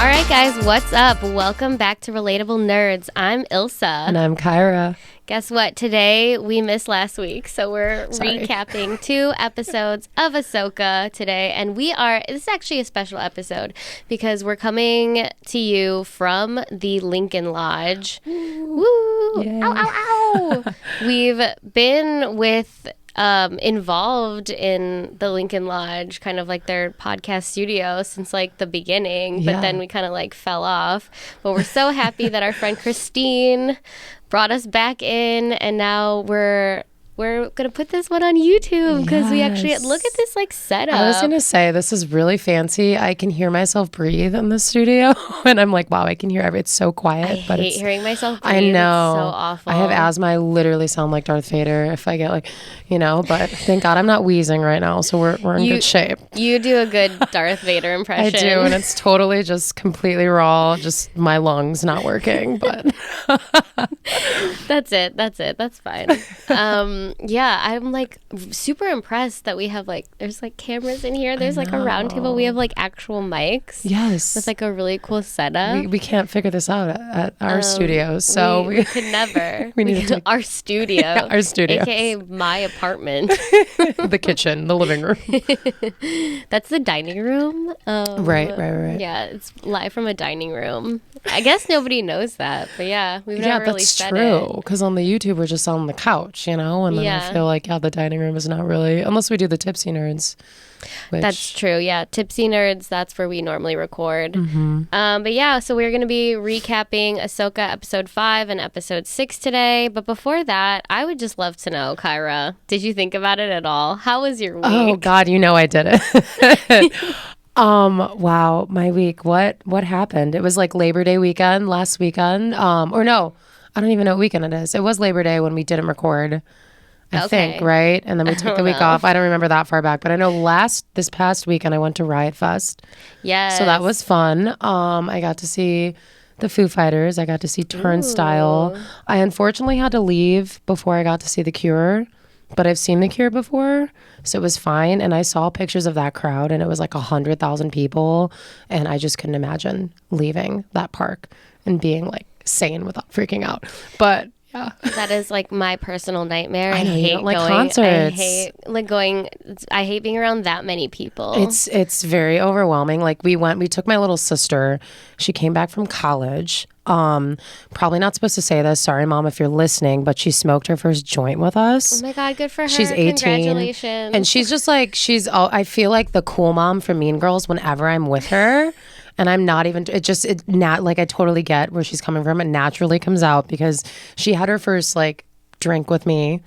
All right, guys, what's up? Welcome back to Relatable Nerds. I'm Ilsa. And I'm Kyra. Guess what? Today, we missed last week, so we're recapping 2 episodes of Ahsoka today. And this is actually a special episode because we're coming to you from the Lincoln Lodge. Woo! Yay. Ow, ow, ow! We've been involved in the Lincoln Lodge, kind of like their podcast studio since like the beginning, but then we kind of like fell off. But we're so happy that our friend Christine brought us back in, and now we're gonna put this one on YouTube because we actually look at this like setup. I was gonna say this is really fancy. I can hear myself breathe in the studio, and I'm like, wow, I can hear it's so quiet. I hate hearing myself breathe. I know. It's so awful. I have asthma. I literally sound like Darth Vader if I get like, but thank God I'm not wheezing right now, so we're in good shape. You do a good Darth Vader impression. I do, and it's totally just completely raw, just my lungs not working. But That's it. That's fine. Yeah, I'm like super impressed that we have there's like cameras in here. There's like a round table. We have like actual mics. Yes. With like a really cool setup. We can't figure this out at our studio, so we could never. we need to our studio. Yeah, our studio. AKA my apartment. The kitchen, the living room. That's the dining room. Right. Yeah, it's live from a dining room. I guess nobody knows that, but yeah, we've never really said it. Yeah, that's true. Because on the YouTube, we're just on the couch, and then I feel like, the dining room is not really, unless we do the Tipsy Nerds. That's true. Yeah, Tipsy Nerds, that's where we normally record. Mm-hmm. But yeah, so we're going to be recapping Ahsoka episode 5 and episode 6 today. But before that, I would just love to know, Kyra, did you think about it at all? How was your week? Oh, God, I did it. Wow, my week. What happened? It was like Labor Day weekend last weekend. Or no, I don't even know what weekend it is. It was Labor Day when we didn't record. I think, right? And then we took the week off. I don't remember that far back, but I know this past weekend I went to Riot Fest. Yes. So that was fun. I got to see the Foo Fighters. I got to see Turnstile. Ooh. I unfortunately had to leave before I got to see The Cure, but I've seen The Cure before, so it was fine. And I saw pictures of that crowd, and it was like 100,000 people, and I just couldn't imagine leaving that park and being like sane without freaking out. But yeah. That is like my personal nightmare. I know, you don't like concerts. I hate being around that many people. It's very overwhelming. Like we took my little sister. She came back from college. Probably not supposed to say this. Sorry, Mom, if you're listening, but she smoked her first joint with us. Oh my God, good for her. She's 18. Congratulations. And she's just like, I feel like the cool mom from Mean Girls whenever I'm with her. And I'm not even, I totally get where she's coming from. It naturally comes out because she had her first drink with me.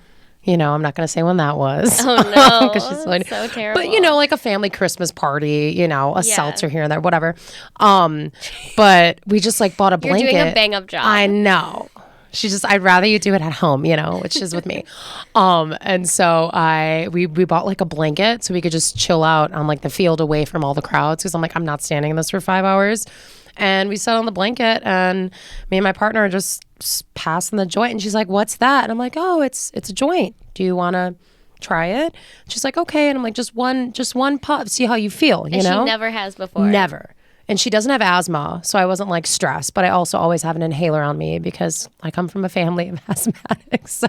I'm not going to say when that was. Oh no. Because she's so terrible. But like a family Christmas party, a seltzer here and there, whatever. But we just bought a blanket. You're doing a bang up job. I know. I'd rather you do it at home, which is with me. And so we bought a blanket so we could just chill out on the field away from all the crowds. Cause I'm not standing in this for 5 hours. And we sat on the blanket, and me and my partner are just passing the joint, and she's like, "What's that?" And I'm like, "Oh, it's a joint. Do you want to try it?" She's like, "Okay." And I'm like, just one puff, see how you feel, and she never has before. Never. And she doesn't have asthma, so I wasn't stressed, but I also always have an inhaler on me because I come from a family of asthmatics. So,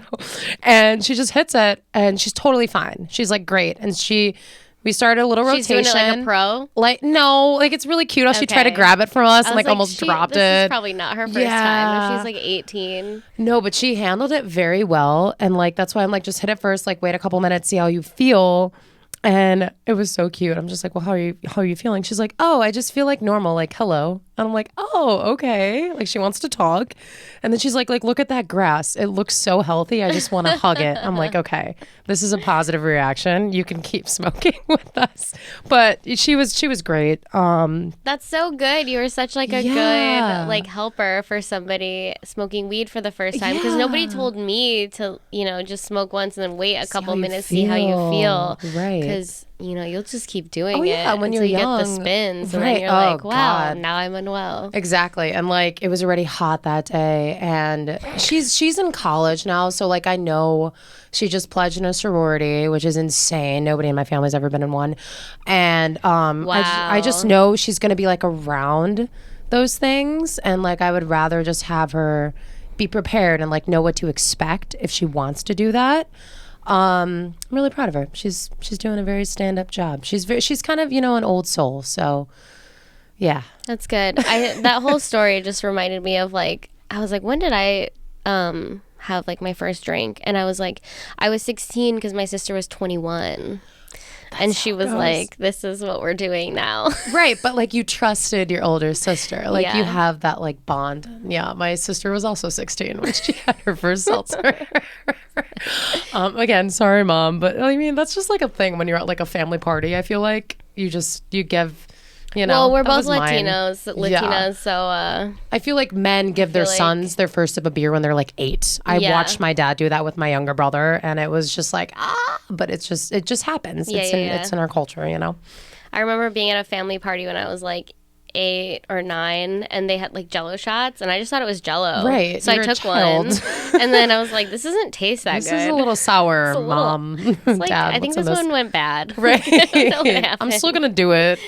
and she just hits it, and she's totally fine. She's great. And we started a little rotation. She's doing it like a pro? No, it's really cute how she tried to grab it from us and almost dropped it. This is probably not her first time. If she's 18. No, but she handled it very well. And that's why I'm just hit it first, wait a couple minutes, see how you feel. And it was so cute. I'm just like, well, how are you feeling? She's like, oh, I just feel normal, hello. And I'm like, oh, okay. She wants to talk. And then she's like, look at that grass. It looks so healthy. I just want to hug it. I'm like, okay, this is a positive reaction. You can keep smoking with us. But she was great. That's so good. You were such a good helper for somebody smoking weed for the first time. Because nobody told me to, just smoke once and then wait a couple minutes, see how you feel. Right. Because you'll just keep doing it when you're young. Get the spins, and right. then you're wow, God. Now I'm unwell. Exactly. And it was already hot that day, and she's in college now, so I know she just pledged in a sorority, which is insane. Nobody in my family's ever been in one. And wow. I just know she's going to be around those things, and like I would rather just have her be prepared and like know what to expect if she wants to do that. I'm really proud of her. She's doing a very stand-up job. She's kind of, an old soul. So yeah, that's good. That whole story just reminded me of like, I was like, when did I have like my first drink? And I was like, I was 16 because my sister was 21. And she was like, this is what we're doing now. Right. But like you trusted your older sister. Like you have that like bond. Yeah. My sister was also 16 when she had her first seltzer. Again, sorry, Mom. But I mean, that's just like a thing when you're at like a family party. I feel like you give, well, we're both Latinas, so I feel like men give their sons their first sip of beer when they're like 8. I watched my dad do that with my younger brother, and it was just like, but it just happens. It's in our culture, I remember being at a family party when I was like 8 or 9, and they had like Jello shots, and I just thought it was Jello. Right. So I took one, and then I was like, "This doesn't taste that good. This is a little sour, Mom." Like, Dad, I think this one went bad. Right. I'm still gonna do it,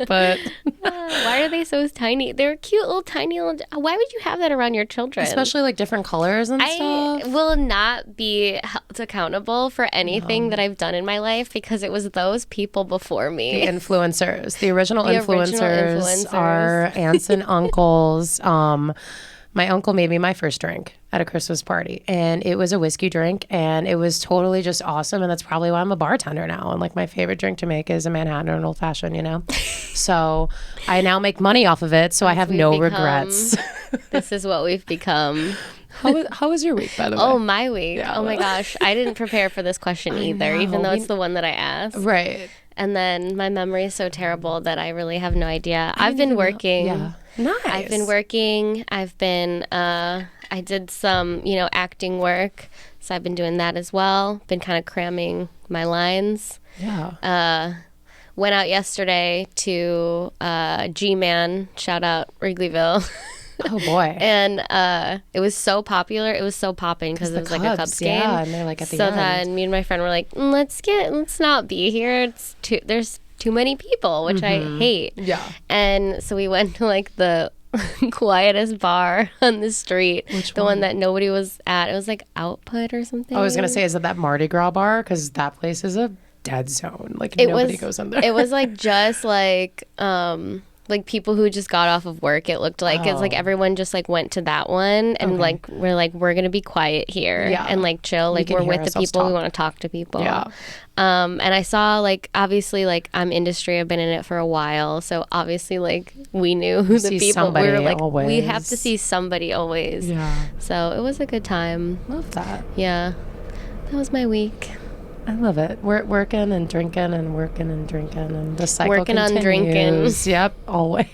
but why are they so tiny? They're cute little tiny little. Why would you have that around your children? Especially like different colors and stuff. I will not be held accountable for anything that I've done in my life because it was those people before me. The influencers, the original influencers are aunts and uncles. My uncle made me my first drink at a Christmas party, and it was a whiskey drink, and it was totally just awesome. And that's probably why I'm a bartender now. And like my favorite drink to make is a Manhattan or an old fashioned, So I now make money off of it, so I have no regrets. This is what we've become. How was your week, by the way? Oh, my week. Yeah, oh my gosh. I didn't prepare for this question either, even though it's the one that I asked. Right. And then my memory is so terrible that I really have no idea. I've been working. Yeah. Nice. I've been working. I did some, acting work. So I've been doing that as well. Been kind of cramming my lines. Yeah. Went out yesterday to G-Man. Shout out Wrigleyville. Oh boy. And it was so popular. It was so popping because it was like a Cubs game. Yeah, and they're like at the So end. then me and my friend were like, let's not be here. There's too many people, which I hate. Yeah. And so we went to like the quietest bar on the street. Which the one that nobody was at. It was like Output or something. I was gonna say, is it that Mardi Gras bar? Because that place is a dead zone. Like nobody goes in there. It was like just like people who just got off of work. It looked like it's like everyone just like went to that one and like we're gonna be quiet here and like chill. Like we're with the people. We want to talk to people. Yeah. And I saw like obviously like I'm industry. I've been in it for a while, so obviously like we knew who the people. We were like always. We have to see somebody always. Yeah. So it was a good time. Love that. Yeah. That was my week. I love it. We're working and drinking and working and drinking, and the cycle working continues. On drinking. Yep, always.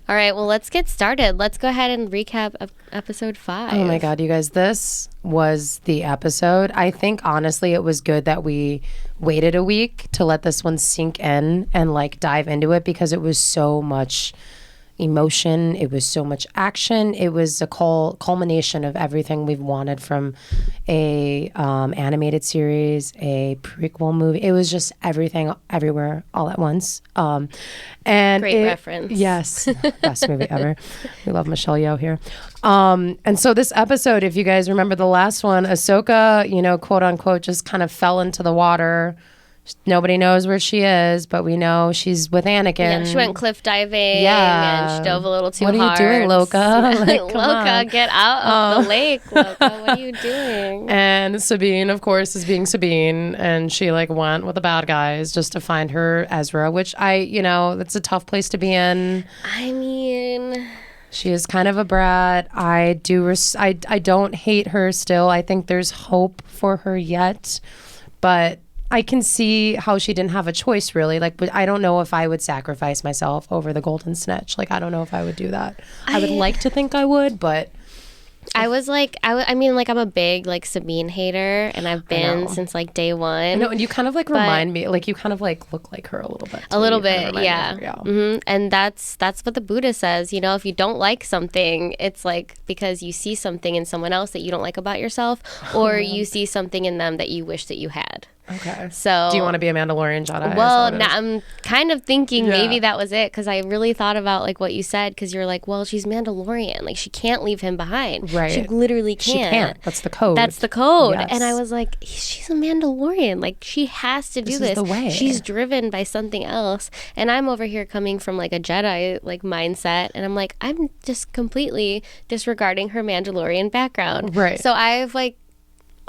All right, well, let's get started. Let's go ahead and recap episode 5. Oh my God, you guys, this was the episode. I think honestly it was good that we waited a week to let this one sink in and like dive into it, because it was so much emotion, it was so much action, it was a culmination of everything we've wanted from a animated series, a prequel movie. It was just everything, everywhere, all at once. And great reference. Yes, best movie ever. We love Michelle Yeoh here. And so this episode, if you guys remember the last one, Ahsoka, quote unquote, just kind of fell into the water. Nobody knows where she is, but we know she's with Anakin. Yeah, she went cliff diving and she dove a little too hard. What are you doing, Loka? Like, Loka, get out of the lake, Loka. What are you doing? And Sabine, of course, is being Sabine, and she like went with the bad guys just to find her Ezra, which that's a tough place to be in. I mean, she is kind of a brat. I don't hate her still. I think there's hope for her yet, but I can see how she didn't have a choice, really. Like, but I don't know if I would sacrifice myself over the golden snitch. Like, I don't know if I would do that. I would like to think I would, but I was like, I mean, like, I'm a big like Sabine hater, and I've been since like day one. No, and you kind of like remind me, like you kind of like look like her a little bit. A little bit, yeah. Mm-hmm. And that's what the Buddha says. If you don't like something, it's like because you see something in someone else that you don't like about yourself, or you see something in them that you wish that you had. Okay. So do you want to be a Mandalorian Jedi? Well, now I'm kind of thinking maybe that was it, because I really thought about like what you said, because you're like, well, she's Mandalorian, like she can't leave him behind. Right. She literally can't. She can't. That's the code. That's the code. Yes. And I was like, she's a Mandalorian. Like she has to do this. Is the way. She's driven by something else. And I'm over here coming from like a Jedi like mindset, and I'm like, I'm just completely disregarding her Mandalorian background. Right. So I've like,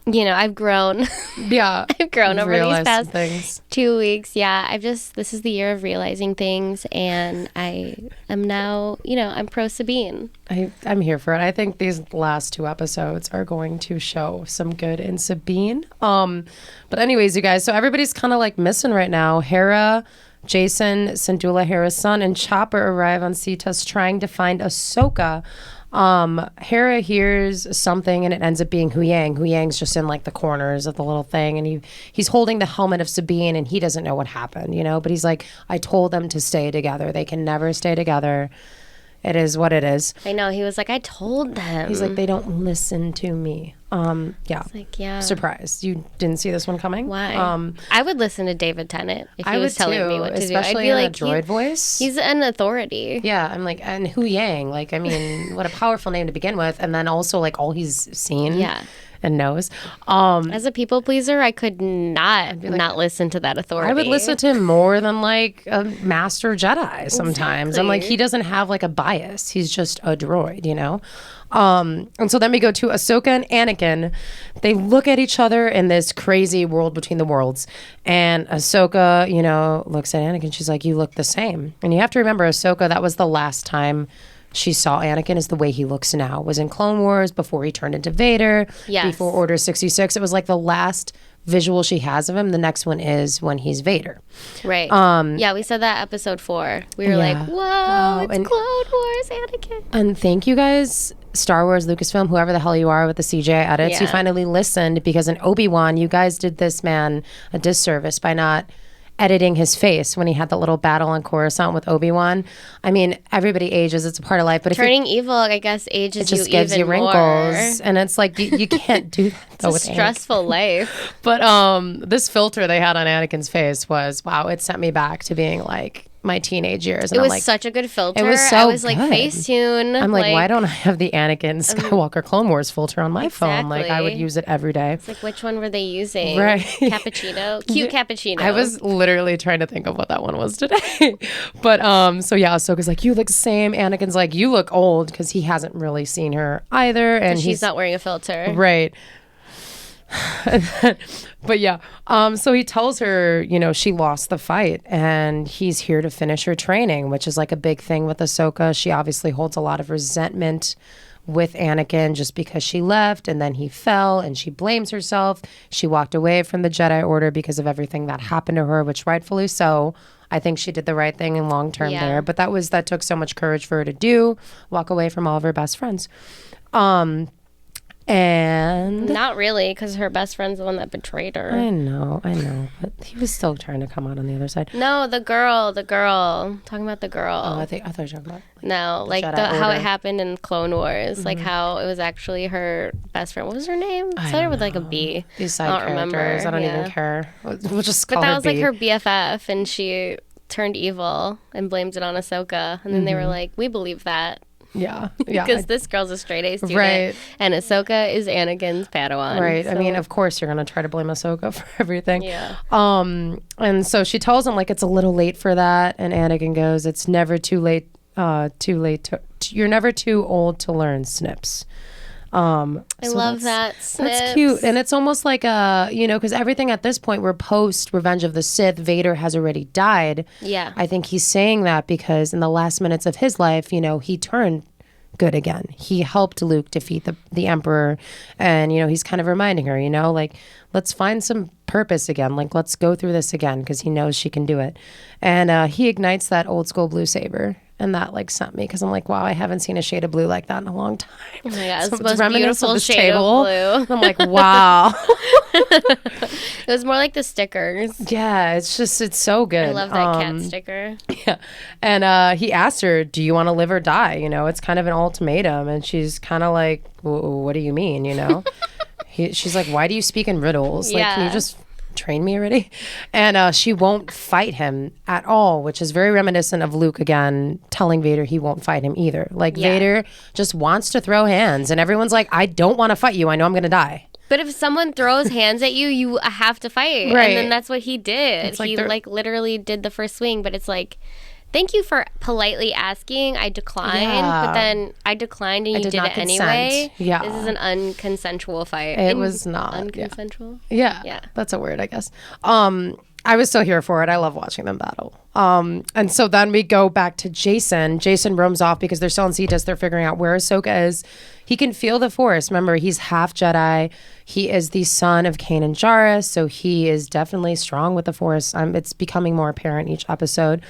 I've grown. Yeah. I've grown over these past things. 2 weeks. Yeah. This is the year of realizing things, and I am now, I'm pro Sabine. I'm here for it. I think these last 2 episodes are going to show some good in Sabine. But anyways, you guys, so everybody's kind of like missing right now. Hera, Jason, Syndulla Hera's son, and Chopper arrive on Cetus trying to find Ahsoka. Hera hears something and it ends up being Huyang. Huyang's just in like the corners of the little thing, and he's holding the helmet of Sabine, and he doesn't know what happened, but he's like, I told them to stay together. They can never stay together. It is what it is. I know. He was like, I told them. He's like, they don't listen to me. Yeah. It's like, yeah. Surprised. You didn't see this one coming? Why? I would listen to David Tennant if he was telling me what to do. Especially I'd be like, in a droid voice. He's an authority. Yeah, I'm like, and Huyang, like, I mean, what a powerful name to begin with, and then also like all he's seen. Yeah. And knows. As a people pleaser, I could not listen to that authority. I would listen to him more than like a master Jedi sometimes. Exactly. I'm like, he doesn't have like a bias. He's just a droid, And so then we go to Ahsoka and Anakin. They look at each other in this crazy world between the worlds. And Ahsoka, looks at Anakin. She's like, you look the same. And you have to remember, Ahsoka, that was the last time she saw Anakin is the way he looks now. Was in Clone Wars, before he turned into Vader, before Order 66. It was like the last visual she has of him. The next one is when he's Vader. Right. Yeah, we said that episode 4. We were like, whoa, it's Clone Wars Anakin. And thank you guys, Star Wars, Lucasfilm, whoever the hell you are with the CJ edits. You finally listened, because in Obi-Wan, you guys did this man a disservice by not editing his face when he had that little battle on Coruscant with Obi-Wan. I mean, everybody ages. It's a part of life. But turning evil, I guess, ages it just you gives even you wrinkles. More. And it's like, you can't do that. It's a stressful life. But this filter they had on Anakin's face was, wow, it sent me back to being like my teenage years. And it was like, such a good filter. It was so I was good. like, Facetune. I'm like, why don't I have the Anakin Skywalker Clone Wars filter on my phone? Like, I would use it every day. It's like, which one were they using? Right. Cappuccino? Cute cappuccino. I was literally trying to think of what that one was today. But, so yeah, Ahsoka's like, you look the same. Anakin's like, you look old, because he hasn't really seen her either. And she's not wearing a filter. Right. But yeah, so he tells her, she lost the fight and he's here to finish her training, which is like a big thing with Ahsoka. She obviously holds a lot of resentment with Anakin just because she left and then he fell, and she blames herself. She walked away from the Jedi Order because of everything that happened to her, which rightfully so. I think she did the right thing in long term there, but that took so much courage for her to do, walk away from all of her best friends. And not really, because her best friend's the one that betrayed her. I know, but he was still trying to come out on the other side. No, the girl, talking about the girl. Oh, I thought you were talking about how it happened in Clone Wars, like how it was actually her best friend. What was her name? It started with like a B. These side characters, remember. I don't even care. We'll just call her. But that her was B. like her BFF, and she turned evil and blamed it on Ahsoka, and then they were like, "We believe that." Yeah. Because this girl's a straight A student. Right. And Ahsoka is Anakin's Padawan. Right. So. I mean, of course you're going to try to blame Ahsoka for everything. Yeah. And so she tells him, like, it's a little late for that. And Anakin goes, it's never too late. You're never too old to learn, Snips. I love that. Snips. That's cute. And it's almost like because everything at this point, we're post Revenge of the Sith. Vader has already died. Yeah. I think he's saying that because in the last minutes of his life, he turned good again. He helped Luke defeat the Emperor. And, he's kind of reminding her, like, let's find some purpose again. Like, let's go through this again, because he knows she can do it. And he ignites that old school blue saber. And that like sent me, because I'm like, wow, I haven't seen a shade of blue like that in a long time. Oh my God, so it's the most beautiful shade of blue. I'm like, wow. It was more like the stickers. Yeah, it's so good. I love that cat sticker. Yeah. And he asked her, do you want to live or die? It's kind of an ultimatum. And she's kind of like, what do you mean, She's like, why do you speak in riddles? Like, can you just train me already? And she won't fight him at all, which is very reminiscent of Luke again telling Vader he won't fight him either. Like Vader just wants to throw hands and everyone's like, I don't want to fight you. I know I'm going to die. But if someone throws hands at you, you have to fight. Right. And then that's what he did. He like literally did the first swing, but it's like, thank you for politely asking. I declined, but then I declined and you did it anyway. Yeah. This is an unconsensual fight. It was not. Unconsensual? Yeah. That's a word, I guess. I was still here for it. I love watching them battle. And so then we go back to Jason. Jason roams off because they're still in Cetus. They're figuring out where Ahsoka is. He can feel the Force. Remember, he's half Jedi. He is the son of Kanan Jarrus, so he is definitely strong with the Force. It's becoming more apparent each episode.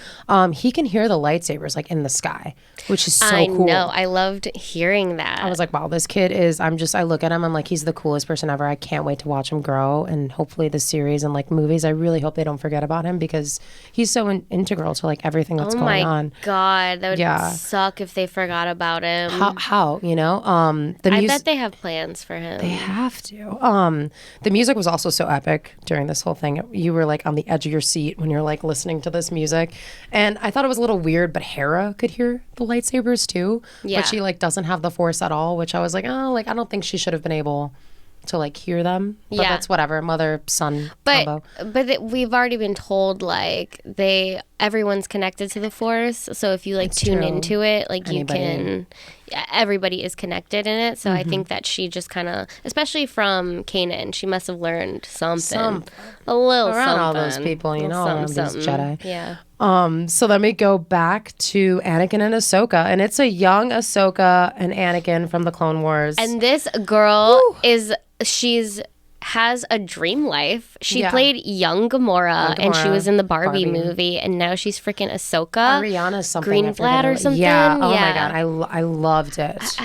He can hear the lightsabers like in the sky, which is so cool. I know. I loved hearing that. I was like, wow, this kid is, I look at him, I'm like, he's the coolest person ever. I can't wait to watch him grow. And hopefully the series and like movies, I really hope they don't forget about him because he's so integral to like everything that's going on. Oh my God. That would suck if they forgot about him. How you know? I bet they have plans for him. They have to. The music was also so epic during this whole thing. You were like on the edge of your seat when you're like listening to this music. And I thought it was a little weird, but Hera could hear the lightsabers too. Yeah. But she like doesn't have the Force at all, which I was like, oh, like I don't think she should have been able to like hear them. But that's whatever. Mother, son combo. But we've already been told like everyone's connected to the Force. So if you like tune into it, like everybody is connected in it. So I think that she just kind of, especially from Kanan, she must have learned something. A little around something. all those people, you know, around these Jedi. Yeah. So then we go back to Anakin and Ahsoka, and it's a young Ahsoka and Anakin from the Clone Wars. And this girl has a dream life. She played young Gamora, and she was in the Barbie movie, and now she's freaking Ahsoka. Ariana something. Greenblatt or something. Yeah. Oh my God. I loved it.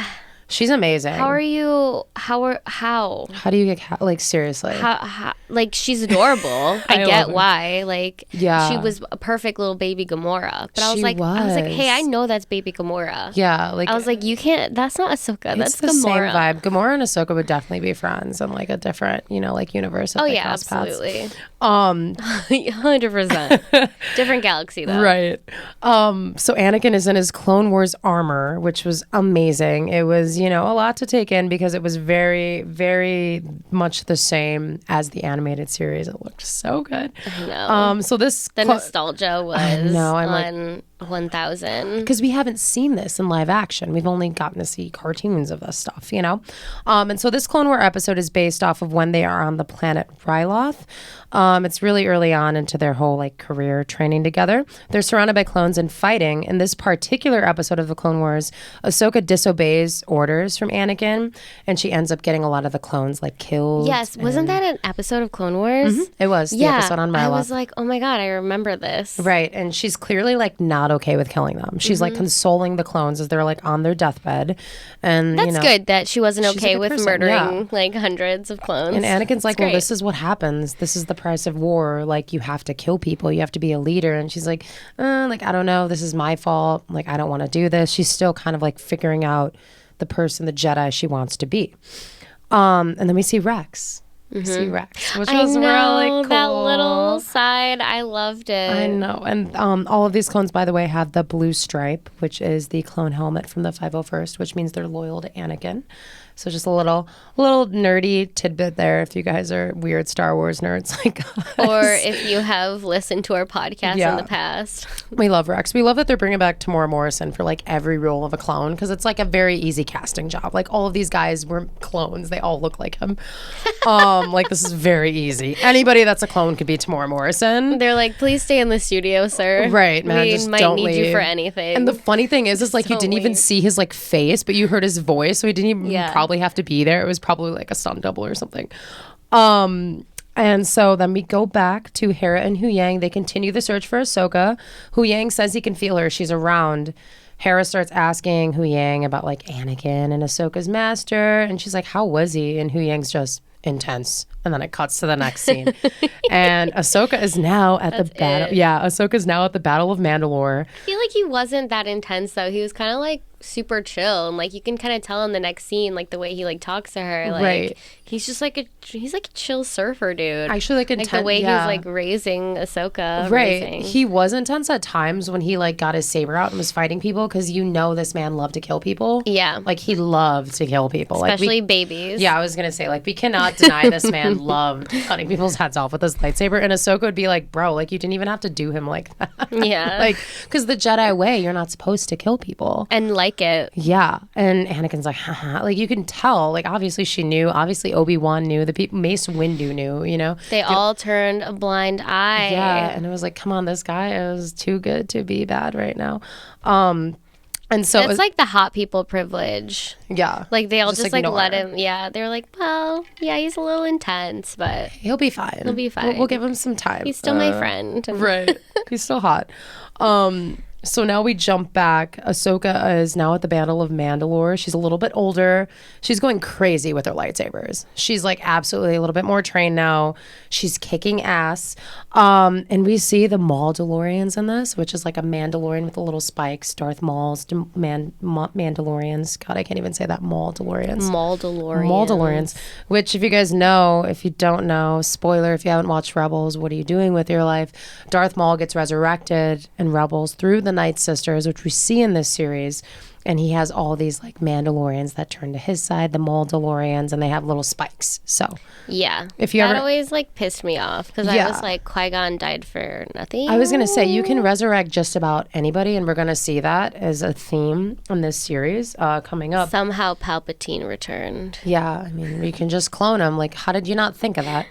She's amazing. How are you? How? How do you get like seriously? How like she's adorable. I get why. Like she was a perfect little baby Gamora. But I was like, hey, I know that's baby Gamora. Yeah, like I was like, you can't. That's not Ahsoka. That's the Gamora. Same vibe. Gamora and Ahsoka would definitely be friends in like a different, you know, like universe. Oh yeah, absolutely. 100%. Different galaxy though. Right. So Anakin is in his Clone Wars armor, which was amazing. It was, you know, a lot to take in because it was very, very much the same as the animated series. It looked so good. I know. So this nostalgia was I'm on 1000 because we haven't seen this in live action. We've only gotten to see cartoons of this stuff, you know. And so this Clone War episode is based off of when they are on the planet Ryloth. It's really early on into their whole like career training together. They're surrounded by clones and fighting. In this particular episode of the Clone Wars, Ahsoka disobeys orders from Anakin, and she ends up getting a lot of the clones like killed. Yes, wasn't that an episode of Clone Wars? Mm-hmm. It was the episode on Ryloth. I was like, oh my God, I remember this. Right, and she's clearly like not okay with killing them. She's like consoling the clones as they're like on their deathbed, and that's good that she wasn't okay with murdering like hundreds of clones. And Anakin's like, well, this is what happens. This is the price of war. Like, you have to kill people. You have to be a leader. And she's like, I don't know. This is my fault. Like, I don't want to do this. She's still kind of like figuring out the person, the Jedi she wants to be. And then we see Rex. We see Rex, which was really cool. That little side, I loved it. I know. And all of these clones, by the way, have the blue stripe, which is the clone helmet from the 501st, which means they're loyal to Anakin. So just a little nerdy tidbit there if you guys are weird Star Wars nerds like us. Or if you have listened to our podcast in the past. We love Rex. We love that they're bringing back Tamora Morrison for like every role of a clone because it's like a very easy casting job. Like all of these guys were clones. They all look like him. Like this is very easy. Anybody that's a clone could be Tamora Morrison. They're like, please stay in the studio, sir. Right, man. We just might don't need leave. you for anything. And the funny thing is like you didn't even see his like face, but you heard his voice, so he didn't even probably have to be there. It was probably like a stunt double or something. And so then we go back to Hera and Huyang. They continue the search for Ahsoka. Huyang says he can feel her. She's around. Hera starts asking Huyang about like Anakin and Ahsoka's master. And she's like, how was he? And Huyang's just intense. And then it cuts to the next scene. And Ahsoka is now at the battle. Yeah, Ahsoka's now at the Battle of Mandalore. I feel like he wasn't that intense though. He was kind of like super chill, and like you can kind of tell in the next scene, like the way he like talks to her, like Right. he's just like he's like a chill surfer dude. Actually, like intense. Like the way he's like raising Ahsoka. Right. He was intense at times when he like got his saber out and was fighting people, because this man loved to kill people. Yeah. Like he loved to kill people. Especially babies. Yeah, I was gonna say, like, we cannot deny this man loved cutting people's heads off with his lightsaber. And Ahsoka would be like, bro, like, you didn't even have to do him like that. Yeah. Like, because the Jedi way, you're not supposed to kill people. And like it. Yeah. And Anakin's like, haha. Like, you can tell. Like, obviously she knew. Obviously Obi-Wan knew. The people, Mace Windu knew, you know? They all turned a blind eye. Yeah. And it was like, come on, this guy is too good to be bad right now. And so it's like the hot people privilege. Yeah. Like they all just like let him. Yeah. They're like, well, yeah, he's a little intense, but he'll be fine. He'll be fine. We'll give him some time. He's still my friend. Right. He's still hot. So now we jump back. Ahsoka is now at the Battle of Mandalore. She's a little bit older. She's going crazy with her lightsabers. She's like absolutely a little bit more trained now. She's kicking ass. And we see the Mandalorians in this, which is like a Mandalorian with the little spikes. Darth Maul's Mandalorians. God, I can't even say that. Mandalorians. Which, if you guys know, if you don't know, spoiler, if you haven't watched Rebels, what are you doing with your life? Darth Maul gets resurrected in Rebels through the Night Sisters, which we see in this series, and he has all these like Mandalorians that turn to his side, the Mandalorians, and they have little spikes. So yeah, if you that always like pissed me off, because I was like, Qui-Gon died for nothing. I was gonna say, you can resurrect just about anybody, and we're gonna see that as a theme in this series coming up. Somehow Palpatine returned. Yeah, I mean, we can just clone him. Like, how did you not think of that?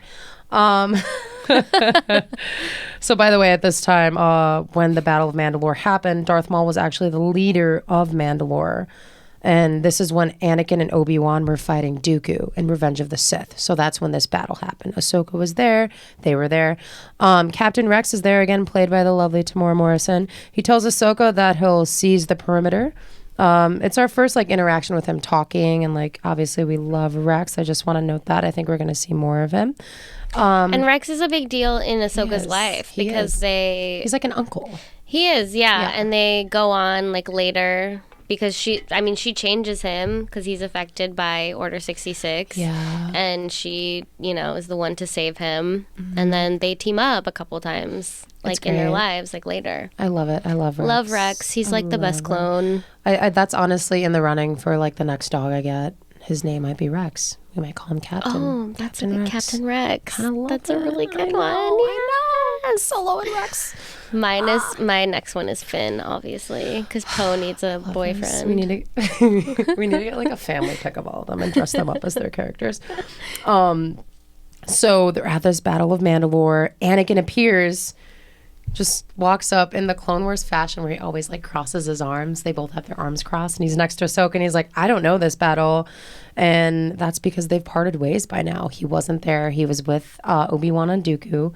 So by the way, at this time, when the Battle of Mandalore happened, Darth Maul was actually the leader of Mandalore. And this is when Anakin and Obi-Wan were fighting Dooku in Revenge of the Sith. So that's when this battle happened. Ahsoka was there. They were there. Captain Rex is there again, played by the lovely Tamora Morrison. He tells Ahsoka that he'll seize the perimeter. It's our first like interaction with him talking, and like obviously we love Rex. I just want to note that. I think we're going to see more of him. And Rex is a big deal in Ahsoka's life because he's like an uncle. He is, yeah. And they go on like later because she changes him because he's affected by Order 66. Yeah. And she, is the one to save him. Mm-hmm. And then they team up a couple times, like in their lives, like later. I love it. I love Rex. Love Rex. He's like the best clone. I that's honestly in the running for like the next dog I get. His name might be Rex. We might call him Captain. Oh, that's Captain Rex. Captain Rex. That's a really good one. I know. Solo and Rex. My next one is Finn, obviously, because Poe needs a boyfriend. We need to get like a family pick of all of them and dress them up as their characters. So they're at this Battle of Mandalore. Anakin appears, just walks up in the Clone Wars fashion where he always like crosses his arms. They both have their arms crossed, and he's next to Ahsoka, and he's like, I don't know this battle. And that's because they've parted ways by now. He wasn't there. He was with Obi-Wan and Dooku.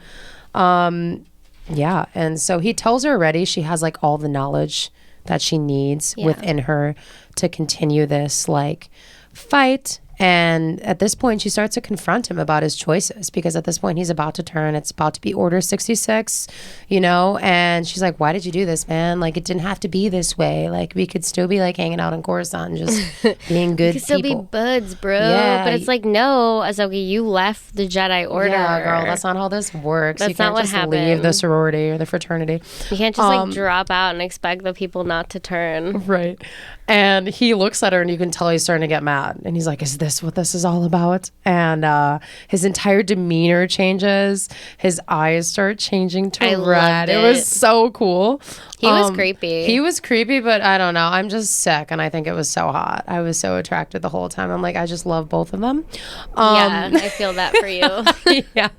Yeah. And so he tells her already she has like all the knowledge that she needs within her to continue this like fight. And at this point, she starts to confront him about his choices, because at this point, he's about to turn. It's about to be Order 66, and she's like, why did you do this, man? Like, it didn't have to be this way. Like, we could still be, like, hanging out in Coruscant and just being good people. We could still be buds, bro. Yeah. But it's like, no, Ahsoka, you left the Jedi Order. Yeah, girl, that's not how this works. That's not what happened. You can't just leave the sorority or the fraternity. You can't just, like, drop out and expect the people not to turn. Right. And he looks at her, and you can tell he's starting to get mad. And he's like, is this what this is all about? And his entire demeanor changes. His eyes start changing to red. It was so cool. He was creepy. He was creepy, but I don't know. I'm just sick, and I think it was so hot. I was so attracted the whole time. I'm like, I just love both of them. Yeah, I feel that for you. Yeah.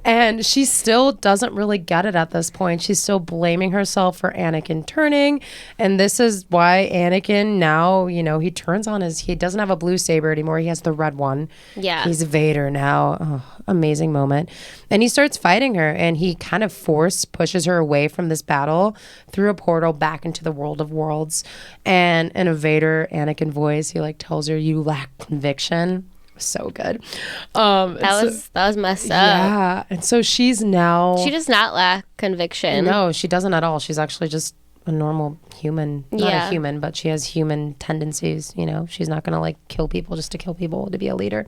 And she still doesn't really get it at this point. She's still blaming herself for Anakin turning. And this is why Anakin now, he turns on he doesn't have a blue saber anymore. He has the red one. Yeah. He's Vader now. Oh, amazing moment. And he starts fighting her, and he kind of pushes her away from this battle through a portal back into the world of worlds. And in a Vader Anakin voice, he like tells her, you lack conviction. So good. That was messed up. Yeah. And so she does not lack conviction. No, she doesn't at all. She's actually just a normal human. Not a human, but she has human tendencies, you know. She's not going to like kill people just to kill people to be a leader.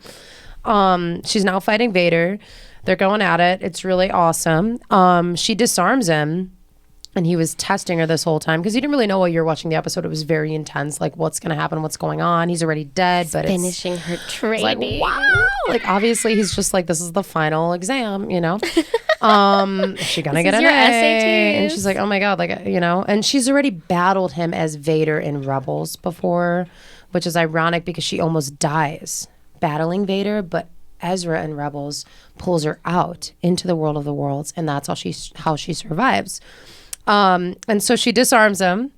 She's now fighting Vader. They're going at it. It's really awesome. She disarms him. And he was testing her this whole time because he didn't really know while you were watching the episode. It was very intense. Like, what's going to happen? What's going on? He's already dead. But finishing her training. Like, wow. Like, obviously, he's just like, this is the final exam, you know? Is she going to get an A? SATs. And she's like, oh, my God. Like, you know? And she's already battled him as Vader in Rebels before, which is ironic because she almost dies battling Vader. But Ezra in Rebels pulls her out into the world of the worlds. And that's how she survives. And so she disarms him,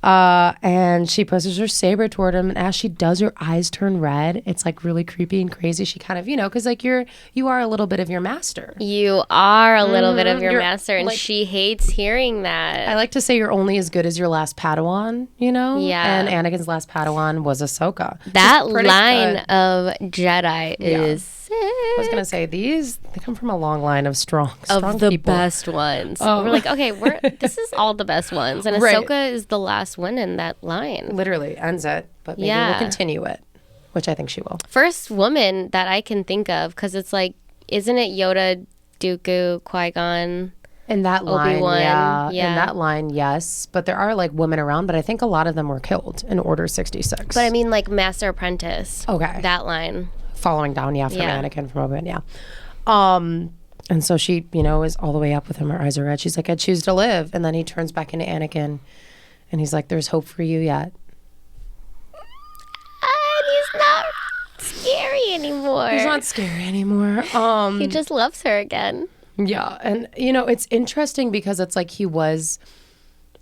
and she pushes her saber toward him. And as she does, her eyes turn red. It's like really creepy and crazy. She kind of, you know, because like you are a little bit of your master. You are a little bit of your master, and like, she hates hearing that. I like to say you're only as good as your last Padawan, you know? Yeah. And Anakin's last Padawan was Ahsoka. That line of Jedi is sick. I was gonna say they come from a long line of strong the people. Best ones. We're like, okay, this is all the best ones, and Ahsoka is the last one in that line. Literally ends it, but maybe we'll continue it, which I think she will. First woman that I can think of, because it's like, isn't it Yoda, Dooku, Qui-Gon? In that line, Obi-Wan, yeah. In that line, yes. But there are like women around, but I think a lot of them were killed in Order 66. But I mean like Master Apprentice. Okay. That line. Following down, from Anakin from Obi-Wan, and so she, you know, is all the way up with him. Her eyes are red. She's like, I choose to live. And then he turns back into Anakin, and he's like, there's hope for you yet. And he's not scary anymore. He's not scary anymore. He just loves her again. Yeah, and, you know, it's interesting because it's like he was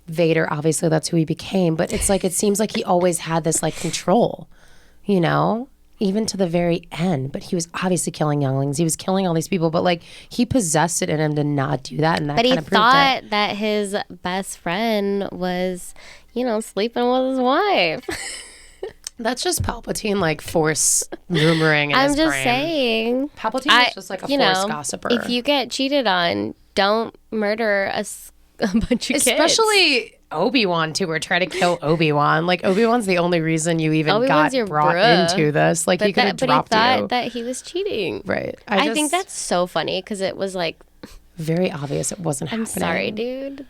Vader. Obviously, that's who he became. But it's like, it seems like he always had this, like, control, you know? Even to the very end, but he was obviously killing younglings. He was killing all these people, but like he possessed it in him to not do that, and that. But he thought that his best friend was, you know, sleeping with his wife. That's just Palpatine, like force rumoring. I'm just saying, Palpatine is just like a force gossiper. If you get cheated on, don't murder a bunch of kids. Especially Obi-Wan too, or try to kill Obi-Wan. Like Obi-Wan's the only reason you even got brought into this. Like he could have dropped you. But he thought that he was cheating. Right. I think that's so funny because it was like very obvious it wasn't happening. I'm sorry, dude.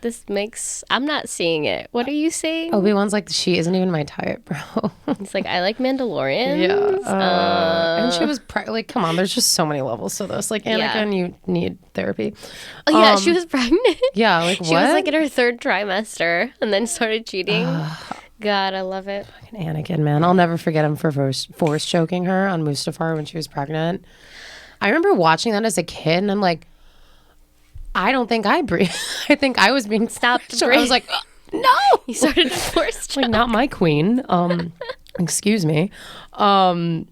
I'm not seeing it. What are you saying? Obi-Wan's like, she isn't even my type, bro. He's like, I like Mandalorians. Yeah. And she was like, come on, there's just so many levels to this. Like, Anakin, you need therapy. Oh, yeah, she was pregnant. Yeah, like what? She was like in her 3rd trimester and then started cheating. God, I love it. Fucking Anakin, man. I'll never forget him for force choking her on Mustafar when she was pregnant. I remember watching that as a kid, and I'm like, I don't think I breathe. I think I was being stopped to breathe. I was like, no. You started to force choke. Like, not my queen. Excuse me. And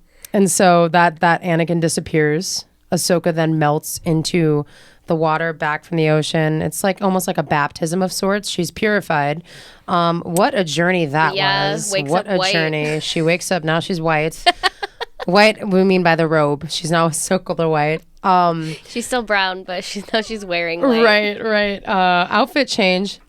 so that Anakin disappears. Ahsoka then melts into the water back from the ocean. It's like almost like a baptism of sorts. She's purified. What a journey that was. What a journey. She wakes up. Now she's white. White, we mean by the robe. She's now Ahsoka the White. She's still brown, but she's wearing white. Right. Outfit change.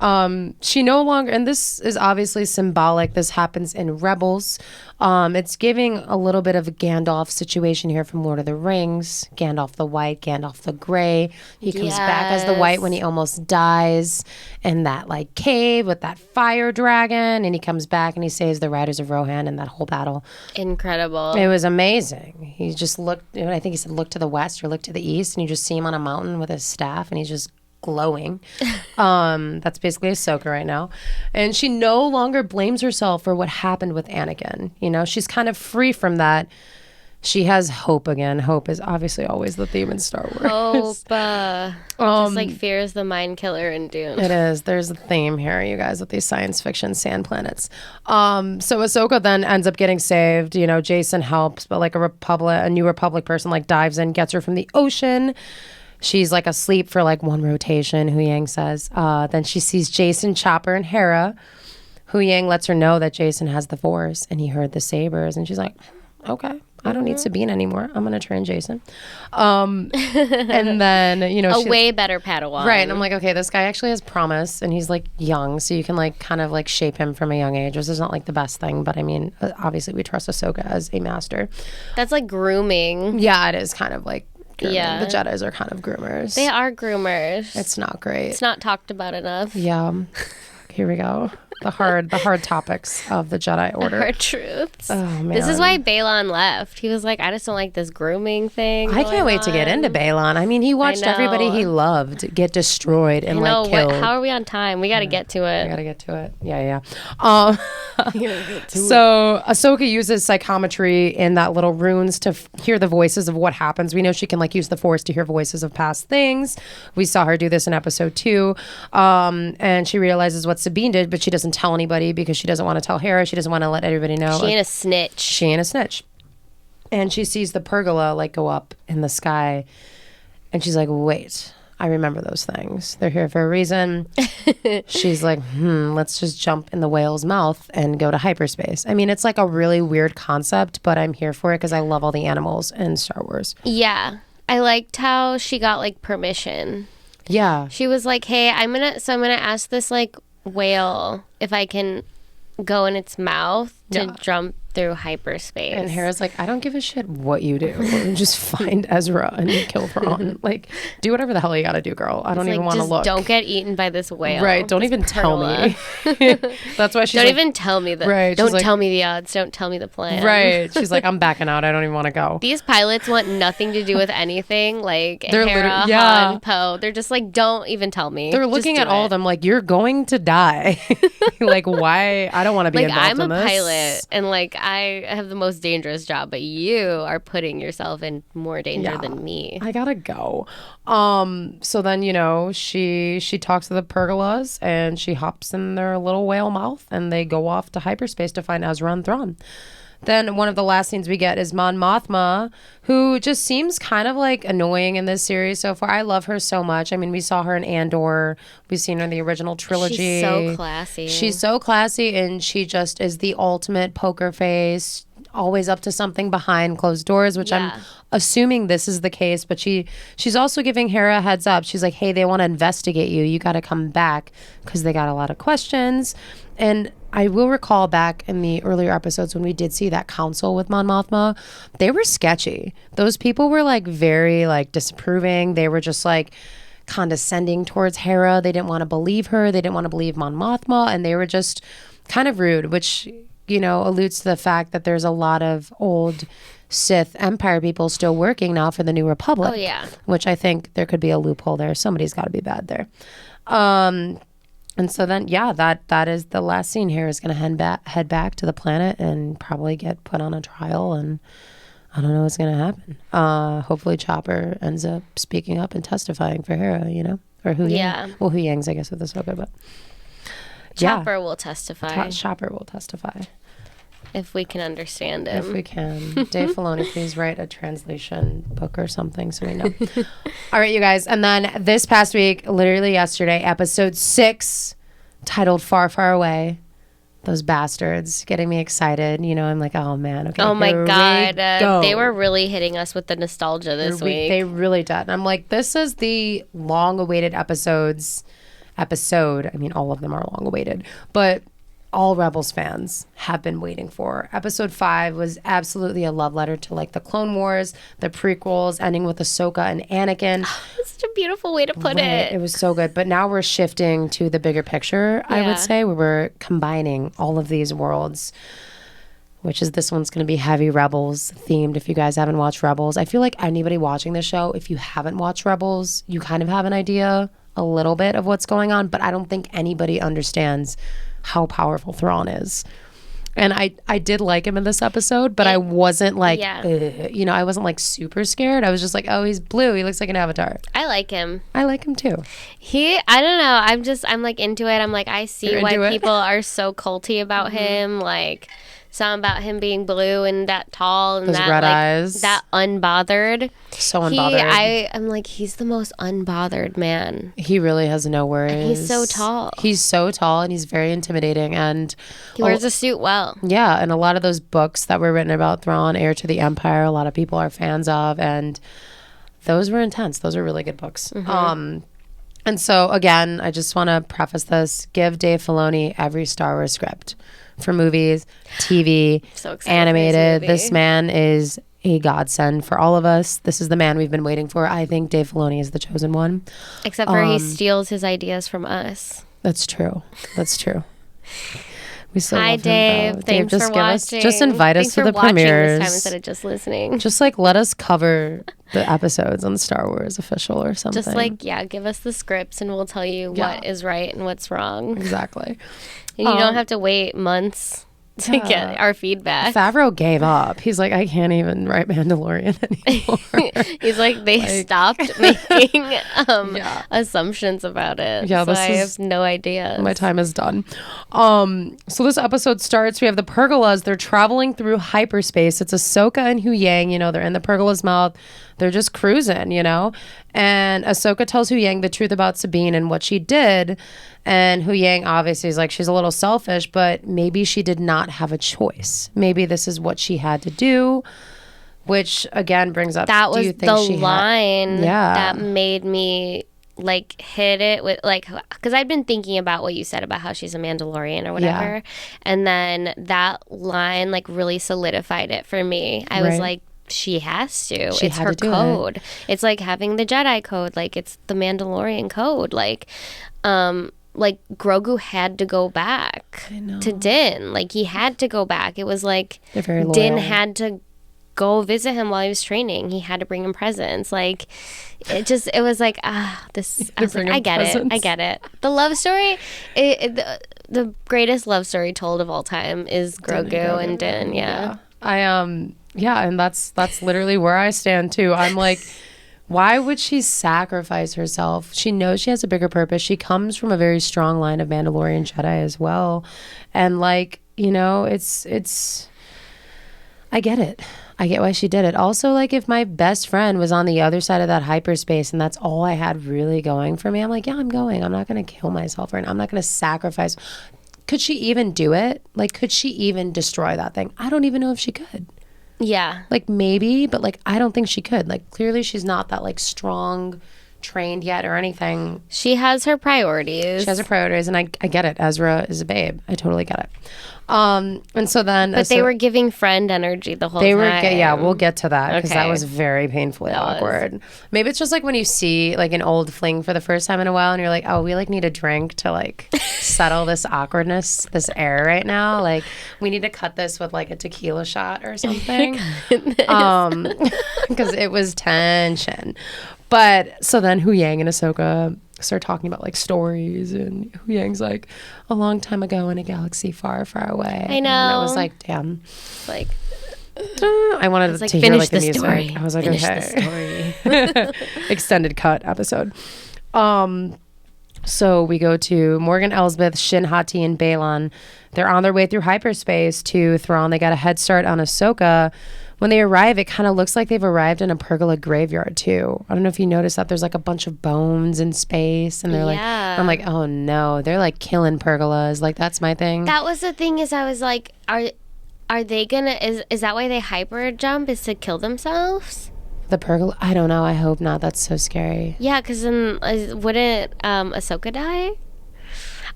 She no longer, and this is obviously symbolic. This happens in Rebels. It's giving a little bit of a Gandalf situation here from Lord of the Rings. Gandalf the White, Gandalf the Gray. He comes back as the White when he almost dies in that like cave with that fire dragon, and he comes back and he saves the Riders of Rohan in that whole battle. Incredible. It was amazing. He just looked, I think he said look to the west or look to the east, and you just see him on a mountain with his staff, and he's just glowing. That's basically Ahsoka right now. And she no longer blames herself for what happened with Anakin. You know, she's kind of free from that. She has hope again. Hope is obviously always the theme in Star Wars. Hope. Just like fear is the mind killer in Dune. It is. There's a theme here, you guys, with these science fiction sand planets. So Ahsoka then ends up getting saved. You know, Jason helps, but like a New Republic person like dives in, gets her from the ocean. She's like asleep for like one rotation, Hu Yang says. Then she sees Jason, Chopper, and Hera. Hu Yang lets her know that Jason has the Force and he heard the sabers, and she's like, okay, I don't need Sabine anymore. I'm going to train Jason. And then, a way better Padawan. Right. And I'm like, okay, this guy actually has promise and he's like young. So you can like kind of like shape him from a young age, which is not like the best thing. But I mean, obviously we trust Ahsoka as a master. That's like grooming. Yeah, it is kind of like grooming. Yeah. The Jedis are kind of groomers. They are groomers. It's not great. It's not talked about enough. Yeah. Here we go. The hard topics of the Jedi Order. The hard truths. Oh, man. This is why Balon left. He was like, I just don't like this grooming thing. I can't wait to get into Balon. I mean, he watched everybody he loved get destroyed and like killed. How are we on time? We got to get to it. We got to get to it. Yeah. So Ahsoka uses psychometry in that little runes to hear the voices of what happens. We know she can like use the Force to hear voices of past things. We saw her do this in episode 2. And she realizes what Sabine did, but she doesn't tell anybody because she doesn't want to tell Hera. She doesn't want to let everybody know. She ain't a snitch. She ain't a snitch. And she sees the pergola like go up in the sky. And she's like, wait, I remember those things. They're here for a reason. She's like, let's just jump in the whale's mouth and go to hyperspace. I mean, it's like a really weird concept, but I'm here for it because I love all the animals in Star Wars. Yeah. I liked how she got like permission. Yeah. She was like, hey, I'm gonna ask this like whale if I can go in its mouth to jump through hyperspace. And Hera's like, I don't give a shit what you do. Just find Ezra and kill Thrawn. Like, do whatever the hell you gotta do, girl. I don't even want to look. Don't get eaten by this whale. Right. Don't even tell me. That's why she's don't even tell me the right. Don't tell me the odds. Don't tell me the plan. Right. She's like, I'm backing out. I don't even want to go. These pilots want nothing to do with anything. Like they're Hera, Han, Poe. They're just like, don't even tell me. They're looking at all of them like, you're going to die. Like, why? I don't want to be involved in this. I'm a pilot and like I have the most dangerous job, but you are putting yourself in more danger than me. I gotta go. So then, she talks to the pergolas and she hops in their little whale mouth and they go off to hyperspace to find Ezra and Thrawn. Then one of the last scenes we get is Mon Mothma, who just seems kind of like annoying in this series so far. I love her so much. I mean, we saw her in Andor. We've seen her in the original trilogy. She's so classy. She's so classy, and she just is the ultimate poker face, always up to something behind closed doors, which I'm assuming this is the case. But she's also giving Hera a heads up. She's like, hey, they want to investigate you. You got to come back because they got a lot of questions. And I will recall back in the earlier episodes when we did see that council with Mon Mothma, they were sketchy. Those people were like very like disapproving. They were just like condescending towards Hera. They didn't want to believe her. They didn't want to believe Mon Mothma. And they were just kind of rude, which, alludes to the fact that there's a lot of old Sith Empire people still working now for the New Republic. Oh, yeah. Which I think there could be a loophole there. Somebody's got to be bad there. And so then, that is the last scene. Here is going to head back to the planet and probably get put on a trial. And I don't know what's going to happen. Hopefully Chopper ends up speaking up and testifying for Hera, or Hu Yang. Well, Hu Yang's, I guess, with Ahsoka, but Chopper will testify. Chopper will testify. If we can understand him. If we can. Dave Filoni, please write a translation book or something so we know. All right, you guys. And then this past week, literally yesterday, episode 6, titled Far, Far Away. Those bastards getting me excited. I'm like, oh, man. Okay. Oh, my God. They were really hitting us with the nostalgia this week. They really did. And I'm like, this is the long-awaited episode. I mean, all of them are long-awaited. But all Rebels fans have been waiting for. Episode 5 was absolutely a love letter to like the Clone Wars, the prequels, ending with Ahsoka and Anakin. It's such a beautiful way to put it. It was so good. But now we're shifting to the bigger picture, I would say, where we're combining all of these worlds, which is this one's going to be heavy Rebels themed. If you guys haven't watched Rebels, I feel like anybody watching this show, if you haven't watched Rebels, you kind of have an idea a little bit of what's going on, but I don't think anybody understands how powerful Thrawn is. And I did like him in this episode, but I wasn't like, I wasn't like super scared. I was just like, oh, he's blue. He looks like an avatar. I like him. I like him too. I don't know. I'm like into it. I'm like, I see why people are so culty about him. Like, something about him being blue and that tall and those that red like eyes. that unbothered. So unbothered. I'm like, he's the most unbothered man. He really has no worries. And he's so tall. He's so tall and he's very intimidating, and he wears a suit well. Yeah, and a lot of those books that were written about Thrawn, Heir to the Empire, a lot of people are fans of, and those were intense. Those are really good books. And so, again, I just want to preface this. Give Dave Filoni every Star Wars script for movies, TV, So excited animated. for This man is a godsend for all of us. This is the man we've been waiting for. I think Dave Filoni is the chosen one. Except for he steals his ideas from us. That's true. That's true. We still Hi, love Dave. him, though. Thanks Dave, for watching. Just invite us to the watching premieres. this time instead of just listening. Just like let us cover the episodes on Star Wars Official or something. Just like, give us the scripts and we'll tell you what is right and what's wrong. Exactly. And you don't have to wait months to get our feedback. Favreau gave up. He's like, I can't even write Mandalorian anymore. He's like, they stopped making assumptions about it. Yeah, so I have no idea. My time is done. So this episode starts. We have the Pergolas. They're traveling through hyperspace. It's Ahsoka and Hu Yang. They're in the Pergola's mouth. They're just cruising, And Ahsoka tells Hu Yang the truth about Sabine and what she did. And Hu Yang obviously is like, she's a little selfish, but maybe she did not have a choice. Maybe this is what she had to do, which again brings up, that was the line Yeah. that made me like hit it with like, because I'd been thinking about what you said about how she's a Mandalorian or whatever. Yeah. And then that line like really solidified it for me. I was like, she has to. It's her code. It's like having the Jedi code. Like it's the Mandalorian code. Like Grogu had to go back to Din. Like he had to go back. It was like Din had to go visit him while he was training. He had to bring him presents. Like it was like, this. I was like, I get it. The love story, the greatest love story told of all time is Grogu and Din. Yeah. And that's literally where I stand too. I'm like, why would she sacrifice herself? She knows she has a bigger purpose. She comes from a very strong line of Mandalorian Jedi as well. And like, it's I get it. I get why she did it. Also, like if my best friend was on the other side of that hyperspace and that's all I had really going for me, I'm like, yeah, I'm going. I'm not going to kill myself right now. I'm not going to sacrifice. Could she even do it? Like, could she even destroy that thing? I don't even know if she could. Yeah. Like maybe, but like I don't think she could. Like clearly she's not that like strong trained yet or anything. She has her priorities. She has her priorities and I get it. Ezra is a babe. I totally get it. And so then But they were giving friend energy the whole time. We'll get to that because that was very painfully awkward. Maybe it's just like when you see like an old fling for the first time in a while and you're like, oh, we like need a drink to like settle this awkwardness, this air right now. Like we need to cut this with like a tequila shot or something. Because it was tension. But so then Hu Yang and Ahsoka start talking about like stories, and Hu Yang's like, a long time ago in a galaxy far, far away. I know. And I was like, damn. Like, I wanted to hear like the music. Story. I was like, finish okay. The story. Extended cut episode. So we go to Morgan Elsbeth, Shin Hati, and Balon. They're on their way through hyperspace to Thrawn. They got a head start on Ahsoka. When they arrive, it kind of looks like they've arrived in a Pergola graveyard too. I don't know if you noticed that there's like a bunch of bones in space, and they're like, I'm like, oh no, they're like killing Pergolas. Like that's my thing. That was the thing. Is I was like, are they gonna? Is that why they hyper jump? Is to kill themselves? The Pergola? I don't know. I hope not. That's so scary. Yeah, because then wouldn't Ahsoka die?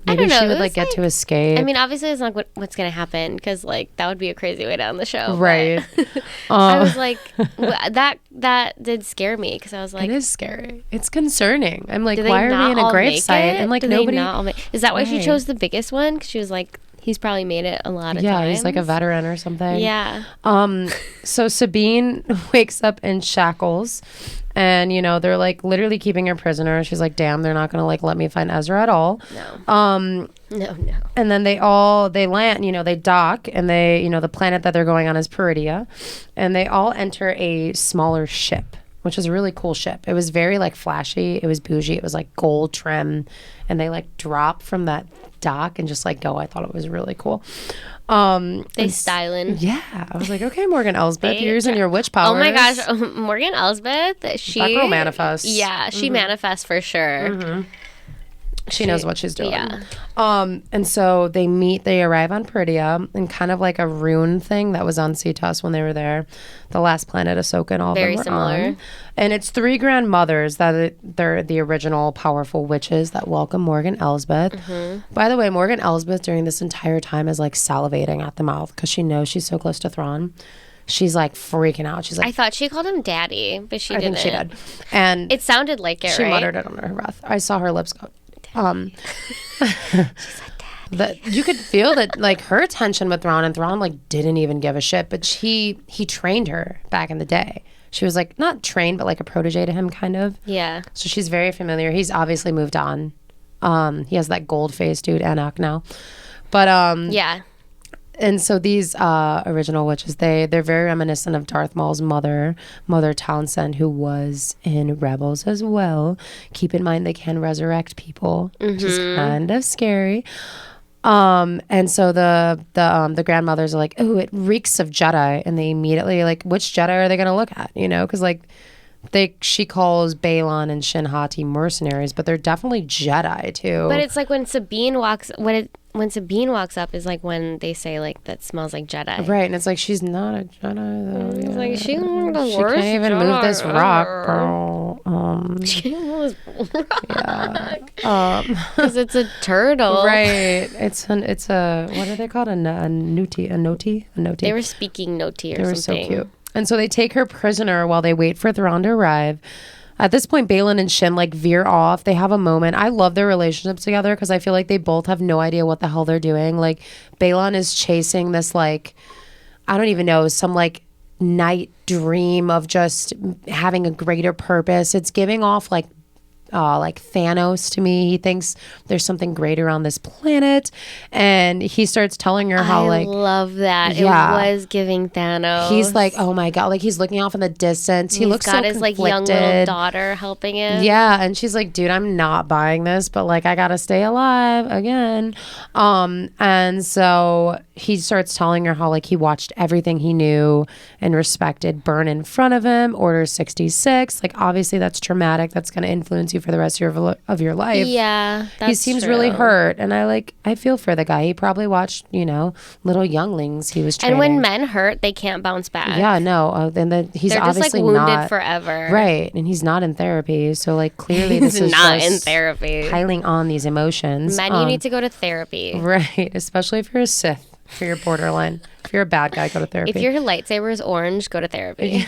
Maybe I don't know. She would like get to escape. I mean, obviously, it's not what's going to happen because like that would be a crazy way to end the show. Right. I was like, that did scare me because I was like, it is scary. It's concerning. I'm like, why are we in a gravesite? And like nobody. Is that why she chose the biggest one? Because she was like, he's probably made it a lot of times. Yeah, he's like a veteran or something. Yeah. So Sabine wakes up in shackles. And, they're like literally keeping her prisoner. She's like, damn, they're not going to like let me find Ezra at all. No. No. And then they land, they dock, and they, the planet that they're going on is Peridia. And they all enter a smaller ship, which is a really cool ship. It was very like flashy. It was bougie. It was like gold trim, and they like drop from that dock and just like go. I thought it was really cool. They styling. Yeah, I was like, okay, Morgan Elsbeth, you're using your witch powers. Oh my gosh, Morgan Elsbeth, she that girl manifests. Yeah, she manifests for sure. She knows what she's doing. Yeah. And so they arrive on Peridia in kind of like a rune thing that was on Cetus when they were there. The last planet Ahsoka and all Very of them were similar. on. And it's 3 grandmothers they're the original powerful witches that welcome Morgan Elsbeth. By the way, Morgan Elsbeth during this entire time is like salivating at the mouth because she knows she's so close to Thrawn. She's like freaking out. She's like, I thought she called him daddy, but she didn't. I think she did. And it sounded like it, she right? muttered it under her breath. I saw her lips go. That you could feel that like her attention with Thrawn, and Thrawn like didn't even give a shit, but he trained her back in the day. She was like not trained but like a protege to him kind of. Yeah. So she's very familiar. He's obviously moved on. He has that gold face dude Anak now. But yeah. And so these original witches, they're very reminiscent of Darth Maul's mother Townsend, who was in Rebels as well. Keep in mind they can resurrect people, which is kind of scary. And so the grandmothers are like, oh, it reeks of Jedi, and they immediately like, which Jedi are they going to look at? You know, because like she calls Balon and Shin Hati mercenaries, but they're definitely Jedi too. But it's like when Sabine walks up is like when they say like that smells like Jedi. Right, and it's like she's not a Jedi though. It's Yeah. like she's one of the She worst can't even Jedi move this rock, ever. bro. She moves Yeah. because it's a turtle. Right. It's a what are they called? A Noti. They were speaking Noti or They were something. so cute. And so they take her prisoner while they wait for Thrawn to arrive. At this point, Balin and Shin like veer off. They have a moment. I love their relationship together because I feel like they both have no idea what the hell they're doing. Like Balon is chasing this like, I don't even know, some like night dream of just having a greater purpose. It's giving off like Thanos to me. He thinks there's something greater on this planet, and he starts telling her how I love that. Yeah. It was giving Thanos. he's like, oh my god, like he's looking off in the distance. He looks got so his like young conflicted. little daughter helping him. Yeah, and she's like, dude, I'm not buying this, but like I gotta stay alive again. And so he starts telling her how like he watched everything he knew and respected burn in front of him. Order 66. Like obviously that's traumatic. That's gonna influence you for the rest of your life. Yeah, that's he seems true. really hurt, and I feel for the guy. He probably watched, little younglings he was training. And when men hurt, they can't bounce back. Yeah, no, and then he's They're just like obviously wounded not forever. right, and he's not in therapy. So like clearly He's this is not just in therapy. piling on these emotions. Men, you need to go to therapy. Right, especially if you're a Sith, if you're borderline, if you're a bad guy, go to therapy. If your lightsaber is orange, go to therapy.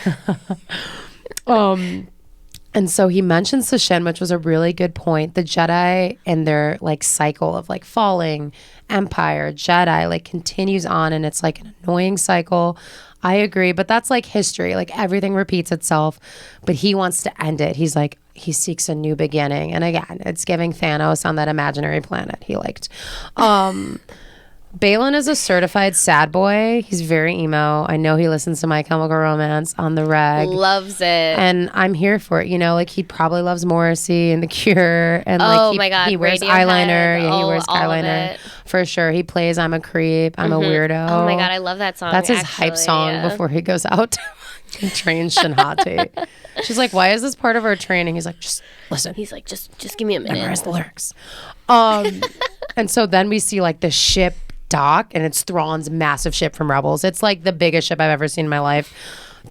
And so he mentions to Shin, which was a really good point. The Jedi and their like cycle of like falling, Empire, Jedi, like continues on, and it's like an annoying cycle. I agree, but that's like history. Like everything repeats itself, but he wants to end it. He's like, he seeks a new beginning. And again, it's giving Thanos on that imaginary planet he liked. Balin is a certified sad boy. He's very emo. I know he listens to My Chemical Romance on the reg. Loves it. And I'm here for it. Like he probably loves Morrissey and The Cure. And Oh like my God, he wears Radiohead. eyeliner. Yeah, he Oh, wears all of eyeliner it. for sure. He plays I'm a Creep. I'm a Weirdo. Oh my God, I love that song. That's his hype song yeah. before he goes out and trains Shin Hati. She's like, why is this part of our training? He's like, just listen. He's like, just give me a minute. Memorize the lyrics. And so then we see like the ship dock, and it's Thrawn's massive ship from Rebels. It's like the biggest ship I've ever seen in my life.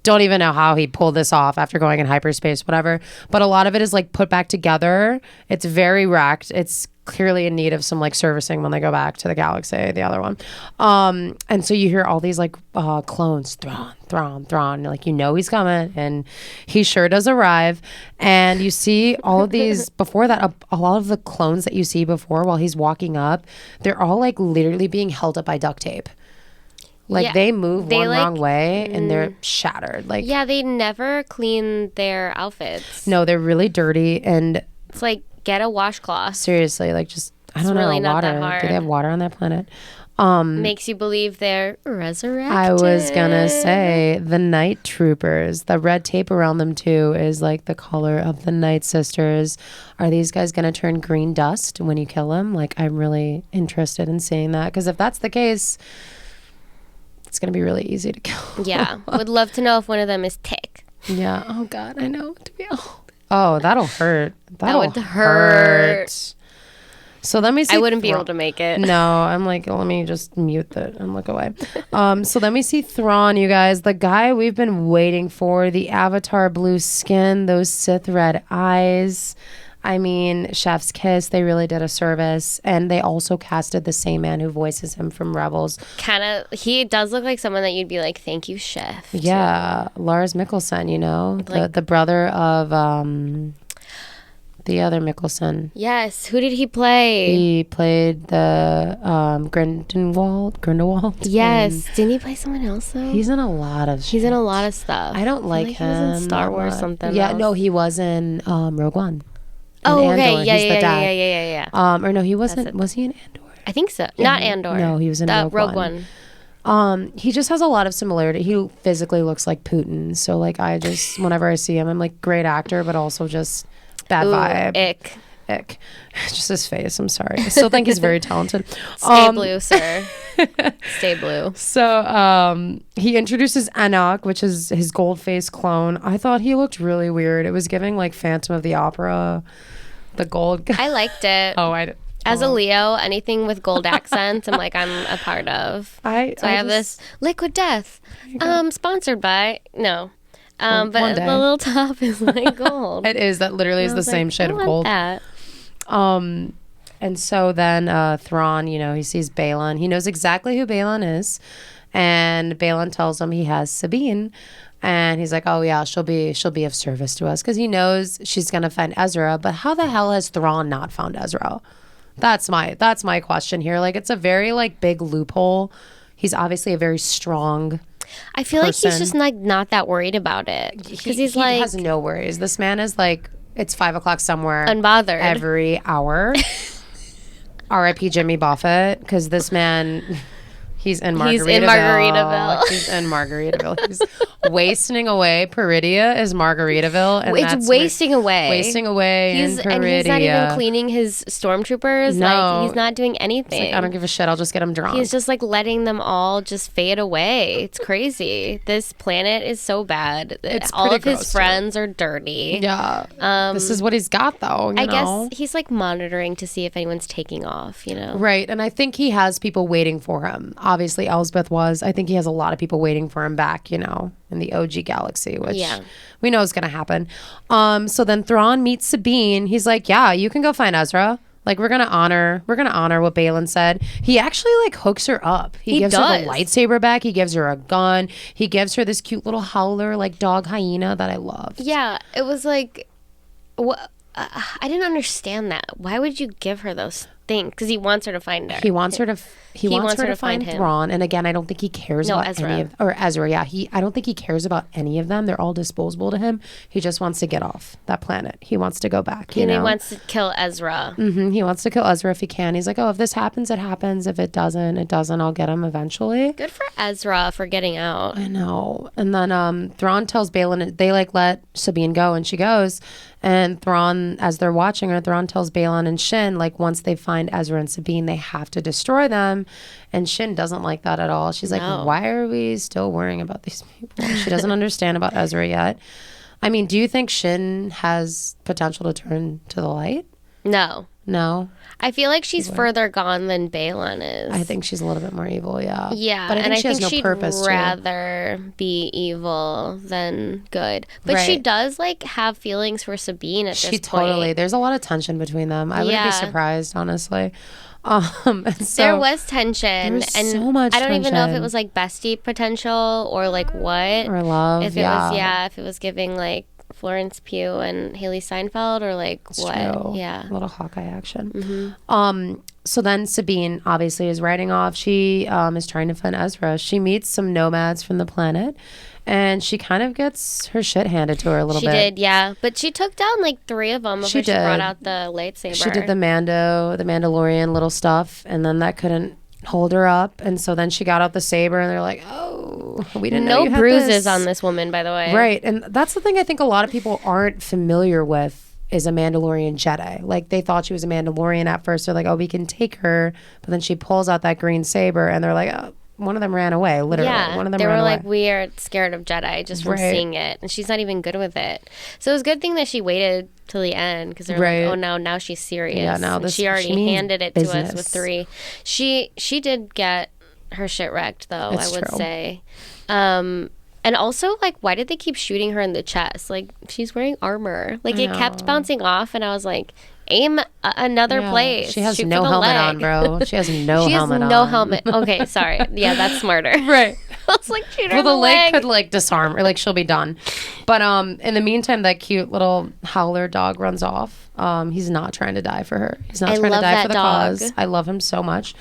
Don't even know how he pulled this off after going in hyperspace, whatever. But a lot of it is like put back together. It's very wrecked. It's clearly in need of some like servicing when they go back to the galaxy, the other one. And so you hear all these like clones, Thrawn, like he's coming, and he sure does arrive. And you see all of these before that, a lot of the clones that you see before while he's walking up, they're all like literally being held up by duct tape. Like Yeah, they move they, one like, wrong way and they're shattered. Like Yeah, they never clean their outfits. no, they're really dirty, and It's like, get a washcloth. seriously, like just I don't know, really not water. that hard. Do they have water on that planet? Makes you believe they're resurrected. I was gonna say the Night Troopers. The red tape around them too is like the color of the Night Sisters. Are these guys gonna turn green dust when you kill them? Like, I'm really interested in seeing that, because if that's the case, it's gonna be really easy to kill. Yeah, would love to know if one of them is Tick. Yeah. Oh God, I know. Oh, that'll hurt. That would hurt. So let me see. I wouldn't be able to make it. No, I'm like, let me just mute that and look away. So let me see Thrawn, you guys. The guy we've been waiting for, the Avatar blue skin, those Sith red eyes. I mean, chef's kiss. They really did a service. And they also casted the same man who voices him from Rebels. He does look like someone that you'd be like, thank you, chef. Yeah, Lars Mikkelsen, you know, like, the brother of... the other Mikkelsen. Yes. Who did he play? He played the Grindelwald. Yes. Didn't he play someone else though? He's in a lot of shit. He's in a lot of stuff. I don't like him. He was in Star Wars something. Yeah, else. no, he was in Rogue One. Oh, Andor. okay. Yeah, He's the dad. yeah. Or no, he wasn't. Was he in Andor? I think so. Not Andor. No, he was in Rogue One. He just has a lot of similarity. He physically looks like Putin. So like, I just, whenever I see him, I'm like, great actor, but also just bad vibe. Ick. Just his face. I'm sorry. I still think he's very talented. Stay blue, sir. Stay blue. So he introduces Enoch, which is his gold face clone. I thought he looked really weird. It was giving like Phantom of the Opera. The gold guy. I liked it. As a Leo, anything with gold accents, I'm like, I'm a part of. I have this Liquid Death, sponsored by but the little top is like gold. It is. That literally is the same shade of gold. That. And so then Thrawn, you know, he sees Balon. He knows exactly who Balon is, and Balon tells him he has Sabine. And he's like, oh yeah, she'll be of service to us, because he knows she's gonna find Ezra. But how the hell has Thrawn not found Ezra? That's my question here. Like, it's a very like big loophole. He's obviously a very strong I feel person. Like he's just like not that worried about it, because he has no worries. This man is like, it's 5 o'clock somewhere, unbothered every hour. R.I.P. Jimmy Buffett, because this man. He's in Margaritaville. He's in Margaritaville. He's wasting away. Peridia is Margaritaville. And it's wasting away. Wasting away in Peridia. And he's not even cleaning his stormtroopers. No. Like, he's not doing anything. Like, I don't give a shit. I'll just get him drunk. He's just like letting them all just fade away. It's crazy. This planet is so bad. All of his friends are dirty. Yeah. This is what he's got, though. I guess he's like monitoring to see if anyone's taking off, you know? Right. And I think he has people waiting for him. Obviously, Elsbeth was. I think he has a lot of people waiting for him back, you know, in the OG galaxy, which we know is going to happen. So then Thrawn meets Sabine. He's like, yeah, you can go find Ezra. Like, we're going to honor what Balin said. He actually like hooks her up. He gives her the lightsaber back. He gives her a gun. He gives her this cute little howler, like dog hyena that I loved. Yeah. It was like, I didn't understand that. Why would you give her those things? Because he wants her to find her. He wants her to find Thrawn. And again, I don't think he cares about Ezra. Ezra. Yeah, I don't think he cares about any of them. They're all disposable to him. He just wants to get off that planet. He wants to go back. He wants to kill Ezra. Mm-hmm. He wants to kill Ezra if he can. He's like, oh, if this happens, it happens. If it doesn't, it doesn't. I'll get him eventually. Good for Ezra for getting out. I know. And then Thrawn tells Balin, they like let Sabine go, and she goes. And Thrawn, as they're watching her, Thrawn tells Balon and Shin, like, once they find Ezra and Sabine, they have to destroy them. And Shin doesn't like that at all. She's like, why are we still worrying about these people? She doesn't understand about Ezra yet. I mean, do you think Shin has potential to turn to the light? No? I feel like she's further gone than Balon is. I think she's a little bit more evil, yeah. Yeah, but I think she'd rather be evil than good. But she does, like, have feelings for Sabine at this point. She totally. There's a lot of tension between them. I wouldn't be surprised, honestly. There was tension. There was so much I don't tension. even know if it was, like, bestie potential or, like, what. Or love, if it was giving, like, Florence Pugh and Haley Steinfeld, or like it's what? True. Yeah, a little Hawkeye action. Mm-hmm. So then Sabine obviously is riding off. She is trying to find Ezra. She meets some nomads from the planet, and she kind of gets her shit handed to her a little bit. She did, yeah. But she took down like 3 of them before she brought out the lightsaber. She did the Mandalorian little stuff, and then that couldn't hold her up. And so then she got out the saber and they're like, oh, we didn't know you had bruises this. on this woman, by the way. Right. And that's the thing I think a lot of people aren't familiar with is a Mandalorian Jedi. Like they thought she was a Mandalorian at first. They're like, oh, we can take her. But then she pulls out that green saber and they're like, oh, one of them ran away, literally. Yeah, one of them they ran were away. like, we are scared of Jedi just from seeing it. And she's not even good with it. So it was a good thing that she waited till the end because they're like, oh, no, now she's serious. Yeah, now this, she already handed it to us with 3. She did get her shit wrecked, though, I would say. And also, like, why did they keep shooting her in the chest? Like, she's wearing armor. Like, it kept bouncing off, and I was like, aim another place. She has no helmet on, bro. She has no helmet on. She has no helmet. Okay, sorry. Yeah, that's smarter. Right. I was like, shoot her well, the leg could, like, disarm, or, like, she'll be done. But in the meantime, that cute little howler dog runs off. He's not trying to die for her. He's not trying to die for the cause. I love him so much.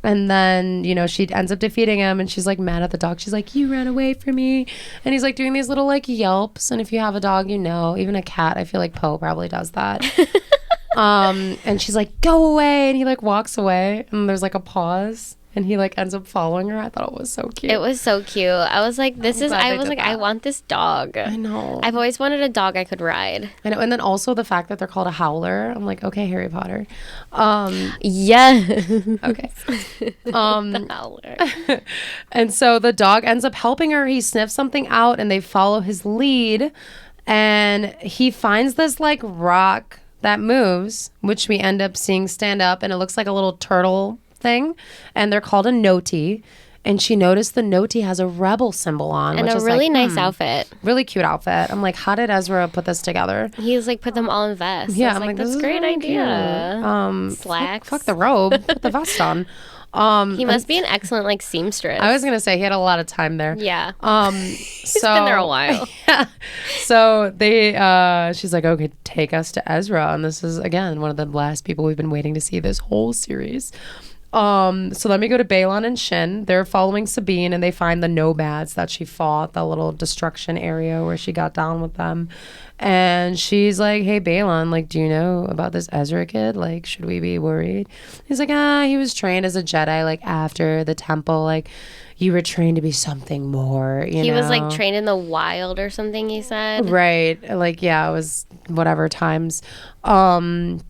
And then, you know, she ends up defeating him and she's like mad at the dog. She's like, you ran away from me. And he's like doing these little like yelps. And if you have a dog, you know, even a cat, I feel like Poe probably does that. And she's like, go away. And he like walks away and there's like a pause. And he like ends up following her. I thought it was so cute. It was so cute. I was like, I want this dog. I know. I've always wanted a dog I could ride. I know. And then also the fact that they're called a howler. I'm like, okay, Harry Potter. Yeah. Okay. The howler. And so the dog ends up helping her. He sniffs something out and they follow his lead. And he finds this like rock that moves, which we end up seeing stand up. And it looks like a little turtle thing, and they're called a Noti. And she noticed the Noti has a rebel symbol on, and which a is really like, nice outfit, really cute outfit. I'm like, how did Ezra put this together? He's like put them all in vests. Yeah, I'm like, that's a great idea. Slacks. Fuck the robe, put the vest on. He must be an excellent like seamstress. I was gonna say he had a lot of time there. Yeah. He's been there a while. Yeah. So she's like, okay, take us to Ezra, and this is again one of the last people we've been waiting to see this whole series. So then we go to Balon and Shin. They're following Sabine and they find the nomads that she fought, the little destruction area where she got down with them. And she's like, hey, Balon, like, do you know about this Ezra kid? Like, should we be worried? He's like, he was trained as a Jedi, like, after the temple. Like, you were trained to be something more, you know? He was, like, trained in the wild or something, he said. Right. Like, yeah, it was whatever times. And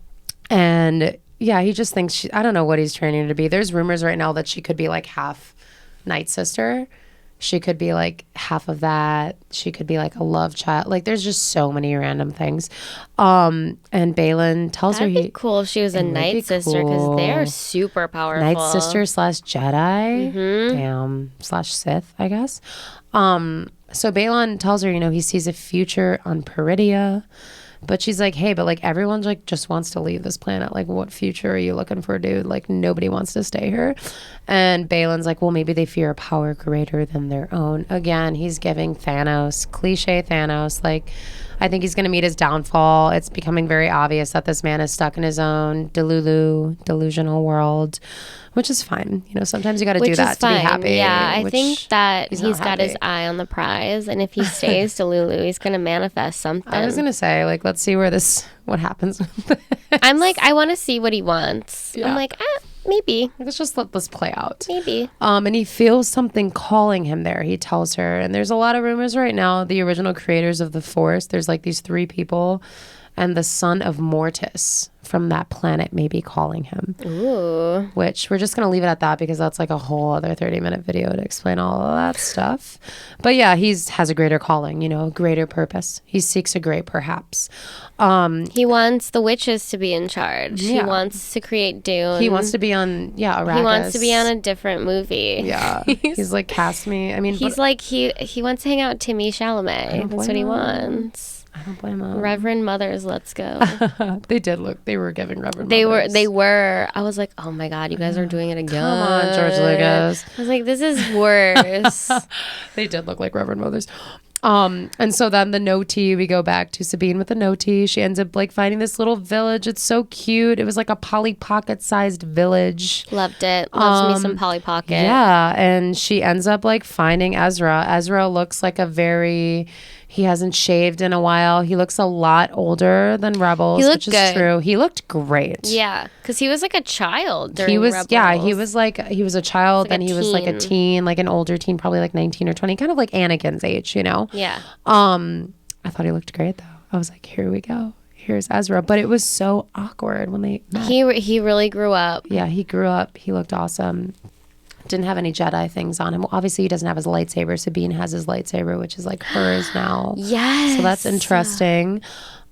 yeah, he just thinks I don't know what he's training her to be. There's rumors right now that she could be like half Night Sister. She could be like half of that. She could be like a love child. Like there's just so many random things. And Balin tells That'd her be cool if she was a Night Sister because they're super powerful. Night Sister / Jedi. Mm-hmm. Damn. / Sith, I guess. So Balon tells her, you know, he sees a future on Peridia. But she's like, hey, but like everyone's like just wants to leave this planet. Like, what future are you looking for, dude? Like, nobody wants to stay here. And Balin's like, well, maybe they fear a power greater than their own. Again, he's giving Thanos, cliche Thanos. Like, I think he's going to meet his downfall. It's becoming very obvious that this man is stuck in his own delusional world, which is fine. You know, sometimes you got to do that to be happy. Yeah, I think that he's got his eye on the prize, and if he stays Delulu, he's going to manifest something. I was going to say, like, let's see what happens with this. I'm like, I want to see what he wants. Yeah. I'm like, maybe. Let's just let this play out. Maybe. And he feels something calling him there, he tells her. And there's a lot of rumors right now, the original creators of the Force, there's like these 3 people, and the son of Mortis from that planet may be calling him. Ooh. Which we're just going to leave it at that because that's like a whole other 30-minute video to explain all of that stuff. But yeah, has a greater calling, you know, a greater purpose. He seeks a great perhaps. He wants the witches to be in charge. Yeah. He wants to create Dune. He wants to be on, Arrakis. He wants to be on a different movie. Yeah. He's like, cast me. I mean, he's like, he wants to hang out with Timmy Chalamet. That's what he wants. I don't blame him. Reverend Mothers, let's go. They were giving Reverend Mothers. They were. I was like, oh my God, you guys are doing it again. Come on, George Lucas. I was like, this is worse. They did look like Reverend Mothers. And so then the Noti, we go back to Sabine with the Noti. She ends up like finding this little village. It's so cute. It was like a Polly Pocket sized village. Loved it. Loves me some Polly Pocket. Yeah, and she ends up like finding Ezra. Ezra looks like he hasn't shaved in a while. He looks a lot older than Rebels, which is true. He looked great. Yeah, because he was like a child during Rebels. Yeah, he was a child, and he was like a teen, like an older teen, probably like 19 or 20, kind of like Anakin's age, you know? Yeah. I thought he looked great, though. I was like, here we go. Here's Ezra. But it was so awkward when they met. He really grew up. Yeah, he grew up. He looked awesome. Didn't have any Jedi things on him. Well, obviously, he doesn't have his lightsaber. Sabine has his lightsaber, which is like hers now. Yes. So that's interesting.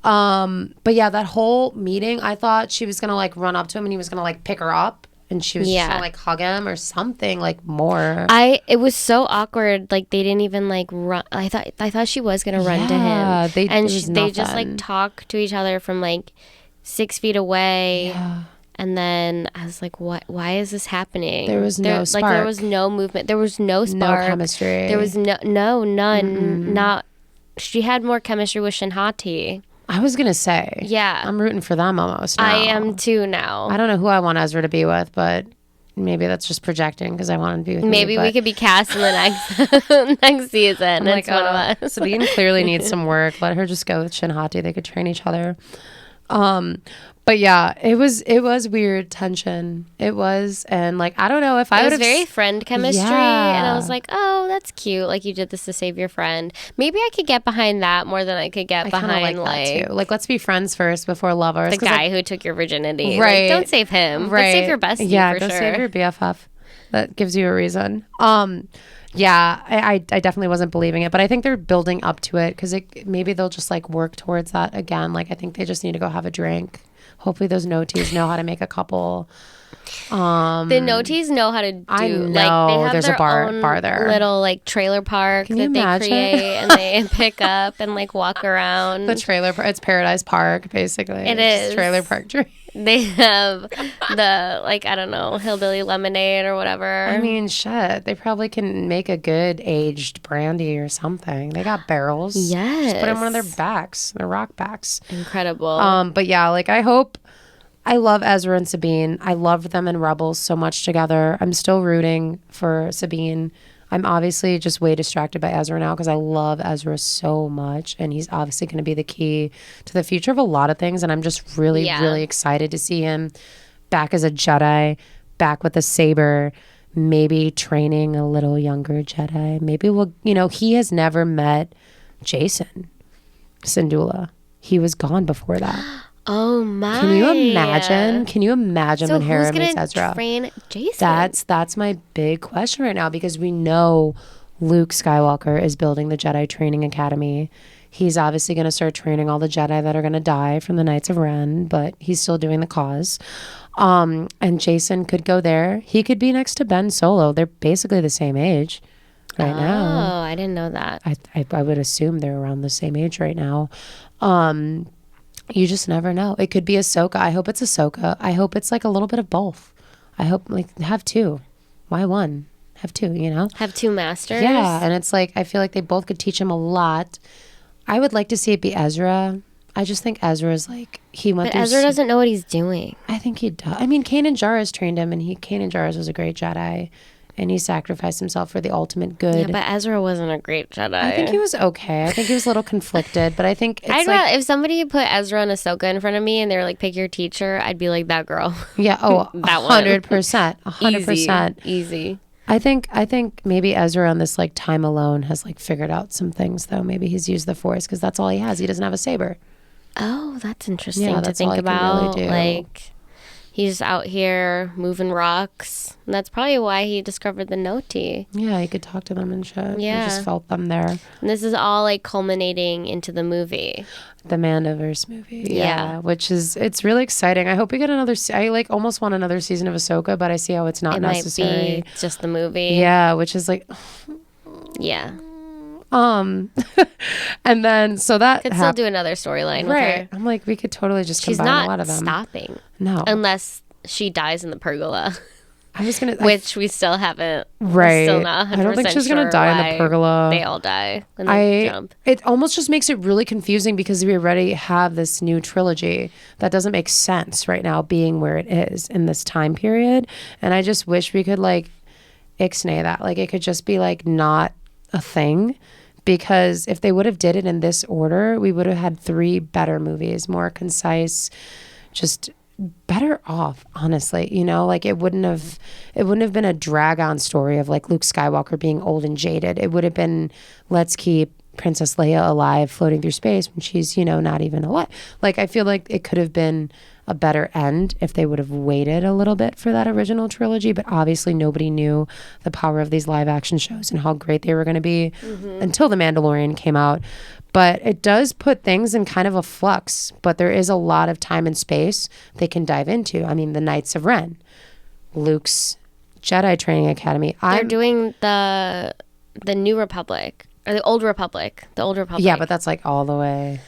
But yeah, that whole meeting, I thought she was going to like run up to him and he was going to like pick her up. And she was just going to like hug him or something like more. It was so awkward. Like they didn't even like run. I thought she was going to run to him. They just like talk to each other from like 6 feet away. Yeah. And then I was like, "What? Why is this happening?" There was no spark. Like there was no movement. There was no spark. No chemistry. There was none. Mm-mm. Not. She had more chemistry with Shinhati. I was gonna say, yeah, I'm rooting for them almost now. I am too now. I don't know who I want Ezra to be with, but maybe that's just projecting because I want him to be with Maybe me, we could be cast in the next season. It's one of us. Sabine clearly needs some work. Let her just go with Shinhati. They could train each other. But yeah, it was weird tension. It was, and like I don't know if I would have. It was very friend chemistry, and I was like, oh, that's cute. Like you did this to save your friend. Maybe I could get behind that more than I could get behind like that too. Like let's be friends first before lovers. The guy who took your virginity, right? Like, don't save him. Right. But save your bestie. Yeah, for go sure. save your BFF. That gives you a reason. Yeah, I definitely wasn't believing it, but I think they're building up to it because maybe they'll just like work towards that again. Like I think they just need to go have a drink. Hopefully those Notis know how to make a couple. The Notis know how to do. I know. Like, they have there's their a bar own there. Little like trailer park that they create and they pick up and like walk around. The trailer park. It's Paradise Park, basically. It's trailer park drink. They have the like I don't know hillbilly lemonade or whatever. I mean, shit. They probably can make a good aged brandy or something. They got barrels. Yes. Just put in one of their backs, their rock backs. Incredible. But yeah, like I love Ezra and Sabine. I loved them in Rebels so much together. I'm still rooting for Sabine. I'm obviously just way distracted by Ezra now because I love Ezra so much. And he's obviously going to be the key to the future of a lot of things. And I'm just really, really excited to see him back as a Jedi, back with a saber, maybe training a little younger Jedi. Maybe he has never met Jason Syndulla. He was gone before that. Oh my! Can you imagine? So when Hera who's meets gonna Ezra? Train Jason. That's my big question right now because we know Luke Skywalker is building the Jedi Training Academy. He's obviously going to start training all the Jedi that are going to die from the Knights of Ren, but he's still doing the cause. And Jason could go there. He could be next to Ben Solo. They're basically the same age right now. Oh, I didn't know that. I would assume they're around the same age right now. You just never know. It could be Ahsoka. I hope it's Ahsoka. I hope it's like a little bit of both. I hope like have two. Why one? Have two, Have two masters? Yeah, and it's like I feel like they both could teach him a lot. I would like to see it be Ezra. I just think Ezra is like he went. But Ezra doesn't know what he's doing. I think he does. I mean, Kanan Jarrus trained him, and Kanan Jarrus was a great Jedi. And he sacrificed himself for the ultimate good. Yeah, but Ezra wasn't a great Jedi. I think he was okay. I think he was a little conflicted, but I think it's if somebody put Ezra and Ahsoka in front of me and they were like, pick your teacher, I'd be like, that girl. Yeah, that 100%. 100%. Easy. I think maybe Ezra on this like time alone has like figured out some things though. Maybe he's used the Force because that's all he has. He doesn't have a saber. Oh, that's interesting to think about. Really like he's out here moving rocks. And that's probably why he discovered the Noti. Yeah, he could talk to them and shit. Yeah. He just felt them there. And this is all like culminating into the movie. The Mandoverse movie. Yeah. Which is, it's really exciting. I hope we get another, I like almost want another season of Ahsoka, but I see how it's not necessary. Might be just the movie. Yeah, which is like. Yeah. And then so that could still do another storyline with her. I'm like, we could totally just combine a lot of them. She's not stopping. No. Unless she dies in the pergola. I was gonna, which we still haven't. Right. Still not 100% I don't think she's sure gonna die in the pergola. They all die when they jump. It almost just makes it really confusing because we already have this new trilogy that doesn't make sense right now, being where it is in this time period. And I just wish we could like ixnay that, like it could just be like not a thing. Because if they would have did it in this order, we would have had 3 better movies, more concise, just better off, honestly. You know, like it wouldn't have been a drag on story of like Luke Skywalker being old and jaded. It would have been, let's keep Princess Leia alive floating through space when she's, you know, not even alive. Like I feel like it could have been a better end if they would have waited a little bit for that original trilogy, but obviously nobody knew the power of these live action shows and how great they were going to be until The Mandalorian came out. But it does put things in kind of a flux, but there is a lot of time and space they can dive into. I mean, the Knights of Ren, Luke's Jedi Training Academy. They're doing the New Republic or the Old Republic. Yeah, but that's like all the way.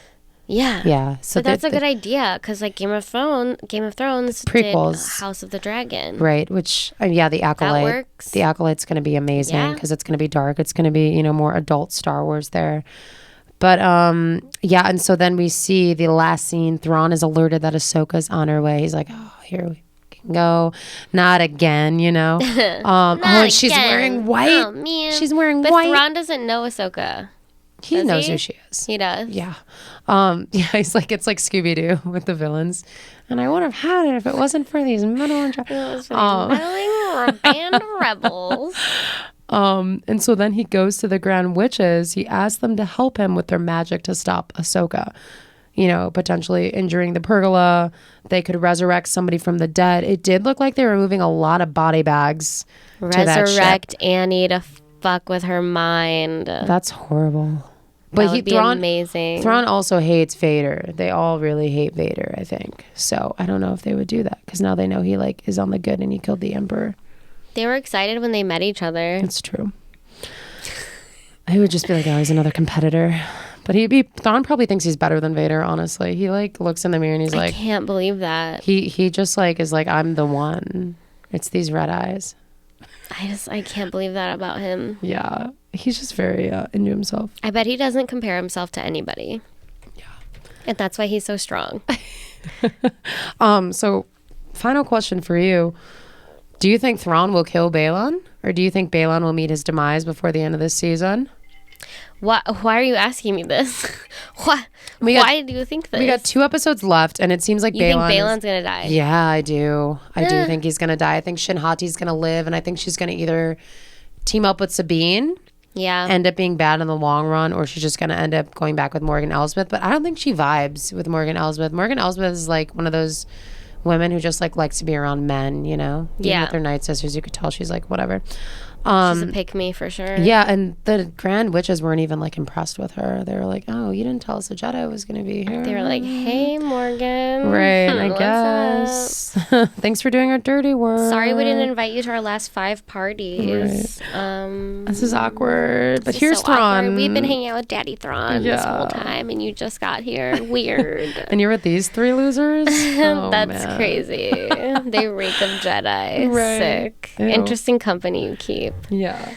Yeah. So but that's a good idea because like Game of Thrones prequels, did House of the Dragon, right? Which the Acolyte. That works. The Acolyte's going to be amazing because it's going to be dark. It's going to be, you know, more adult Star Wars there. But and so then we see the last scene. Thrawn is alerted that Ahsoka's on her way. He's like, oh, here we can go. Not again, you know. And she's wearing white. Oh man, she's wearing but white. Thrawn doesn't know Ahsoka. He knows who she is. He does. Yeah. He's like, it's like Scooby-Doo with the villains. And I would have had it if it wasn't for these meddling band of rebels. And so then he goes to the Grand Witches. He asks them to help him with their magic to stop Ahsoka. You know, potentially injuring the pergola. They could resurrect somebody from the dead. It did look like they were moving a lot of body bags to that ship. Resurrect Annie to fuck with her mind. That's horrible. But that would be amazing. Thrawn also hates Vader. They all really hate Vader, I think. So I don't know if they would do that because now they know he like is on the good and he killed the Emperor. They were excited when they met each other. It's true. I would just be like, oh, he's another competitor. But Thrawn probably thinks he's better than Vader, honestly. He like looks in the mirror and he's like, I can't believe that. He just like is like, I'm the one. It's these red eyes. I can't believe that about him. Yeah. He's just very into himself. I bet he doesn't compare himself to anybody. Yeah. And that's why he's so strong. So final question for you. Do you think Thrawn will kill Balon? Or do you think Balon will meet his demise before the end of this season? Why are you asking me this? Why do you think this? We got 2 episodes left, and it seems like you think Balon's going to die? Yeah, I do. I do think he's going to die. I think Shin Hati's going to live, and I think she's going to either team up with Sabine, end up being bad in the long run, or she's just going to end up going back with Morgan Elsbeth. But I don't think she vibes with Morgan Elsbeth. Morgan Elsbeth is like one of those women who just like likes to be around men, you know? Even with her Night Sisters, you could tell she's like, whatever. She's a pick-me for sure. Yeah, and the Grand Witches weren't even like impressed with her. They were like, oh, you didn't tell us the Jedi was going to be here. They were like, hey, Morgan. Right, I guess. Thanks for doing our dirty work. Sorry we didn't invite you to our last 5 parties. Right. This is awkward. But here's so Thrawn. Awkward. We've been hanging out with Daddy Thrawn this whole time, and you just got here. Weird. And you're with these 3 losers? Oh, that's crazy. They reek of Jedi. Right. Sick. Ew. Interesting company you keep. Yeah.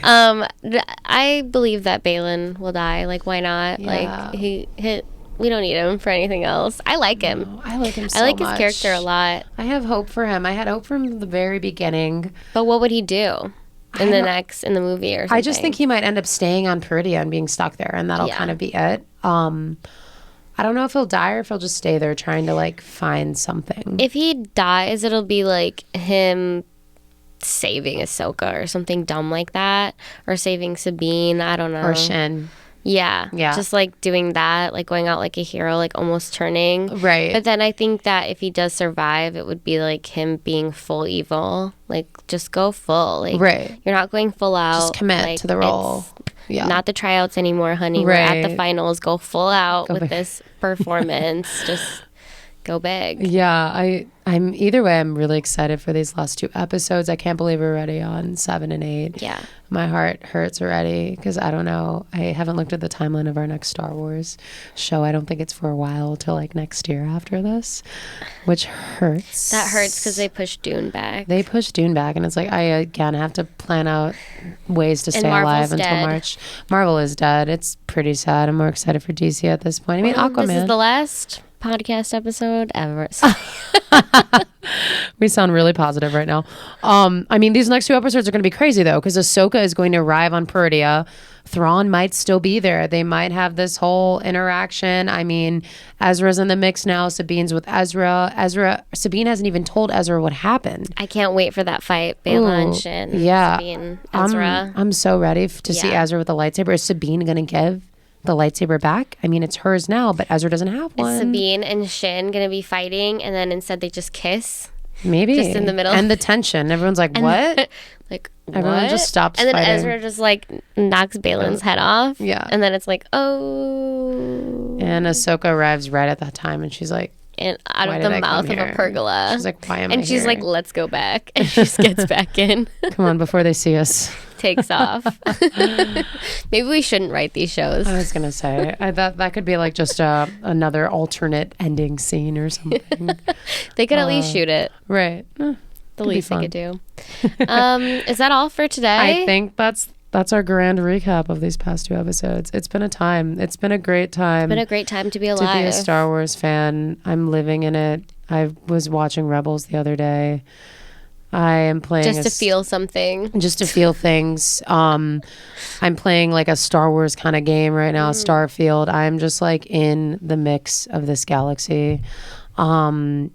I believe that Balon will die. Like, why not? Yeah. Like, we don't need him for anything else. I like him. No, I like him so much. I like his character a lot. I have hope for him. I had hope from the very beginning. But what would he do in the movie or something? I just think he might end up staying on Peridia and being stuck there, and that'll kind of be it. I don't know if he'll die or if he'll just stay there trying to like find something. If he dies, it'll be like him saving Ahsoka or something dumb like that, or saving Sabine. I don't know. Or Shin. Yeah. Just like doing that, like going out like a hero, like almost turning. Right. But then I think that if he does survive, it would be like him being full evil. Like just go full. Like, right. You're not going full out. Just commit to the role. Yeah. Not the tryouts anymore, honey. Right. We're at the finals. Go full out with this performance. Just go big. Yeah, I'm either way. I'm really excited for these last 2 episodes. I can't believe we're already on 7 and 8. Yeah. My heart hurts already because I don't know. I haven't looked at the timeline of our next Star Wars show. I don't think it's for a while till like next year after this, which hurts. That hurts because they pushed Dune back. They pushed Dune back, and it's like I again have to plan out ways to stay alive until March. Marvel is dead. It's pretty sad. I'm more excited for DC at this point. I mean, Aquaman. This is the last podcast episode ever. We sound really positive right now. I mean, these next 2 episodes are going to be crazy though, because Ahsoka is going to arrive on Peridea. Thrawn might still be there. They might have this whole interaction. I mean, Ezra's in the mix now. Sabine's with Ezra. Sabine hasn't even told Ezra what happened. I can't wait for that fight. Bela and Shin. Yeah. Sabine, Ezra. I'm so ready to see Ezra with the lightsaber. Is Sabine going to give the lightsaber back? I mean, it's hers now, but Ezra doesn't have one. Is Sabine and Shin going to be fighting, and then instead they just kiss? Maybe. Just in the middle. And the tension. Everyone's like, what? Like, everyone what? just stops and then fighting. Ezra just like knocks Balin's head off. Yeah. And then it's like, oh. And Ahsoka arrives right at that time, and she's like, and out of the mouth of a pergola. She's like, why am I And she's here? like, let's go back. And she just gets back in. Come on, before they see us. Takes off. Maybe we shouldn't write these shows. I was going to say, that could be like just another alternate ending scene or something. They could at least shoot it. Right. The least they could do. Is that all for today? I think that's our grand recap of these past 2 episodes. It's been a time. It's been a great time. It's been a great time to be alive. To be a Star Wars fan. I'm living in it. I was watching Rebels the other day. I am playing just to feel something. Just to feel things. I'm playing like a Star Wars kind of game right now, Starfield. I'm just like in the mix of this galaxy. I'm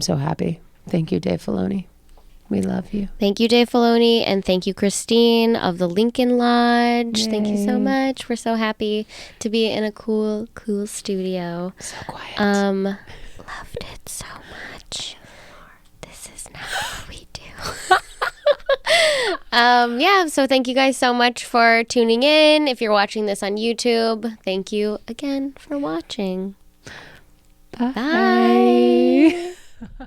so happy. Thank you, Dave Filoni. We love you. Thank you, Dave Filoni, and thank you, Christine of the Lincoln Lodge. Yay. Thank you so much. We're so happy to be in a cool studio. So quiet. Loved it so much. This is not what we do. So thank you guys so much for tuning in. If you're watching this on YouTube, thank you again for watching. Bye. Bye.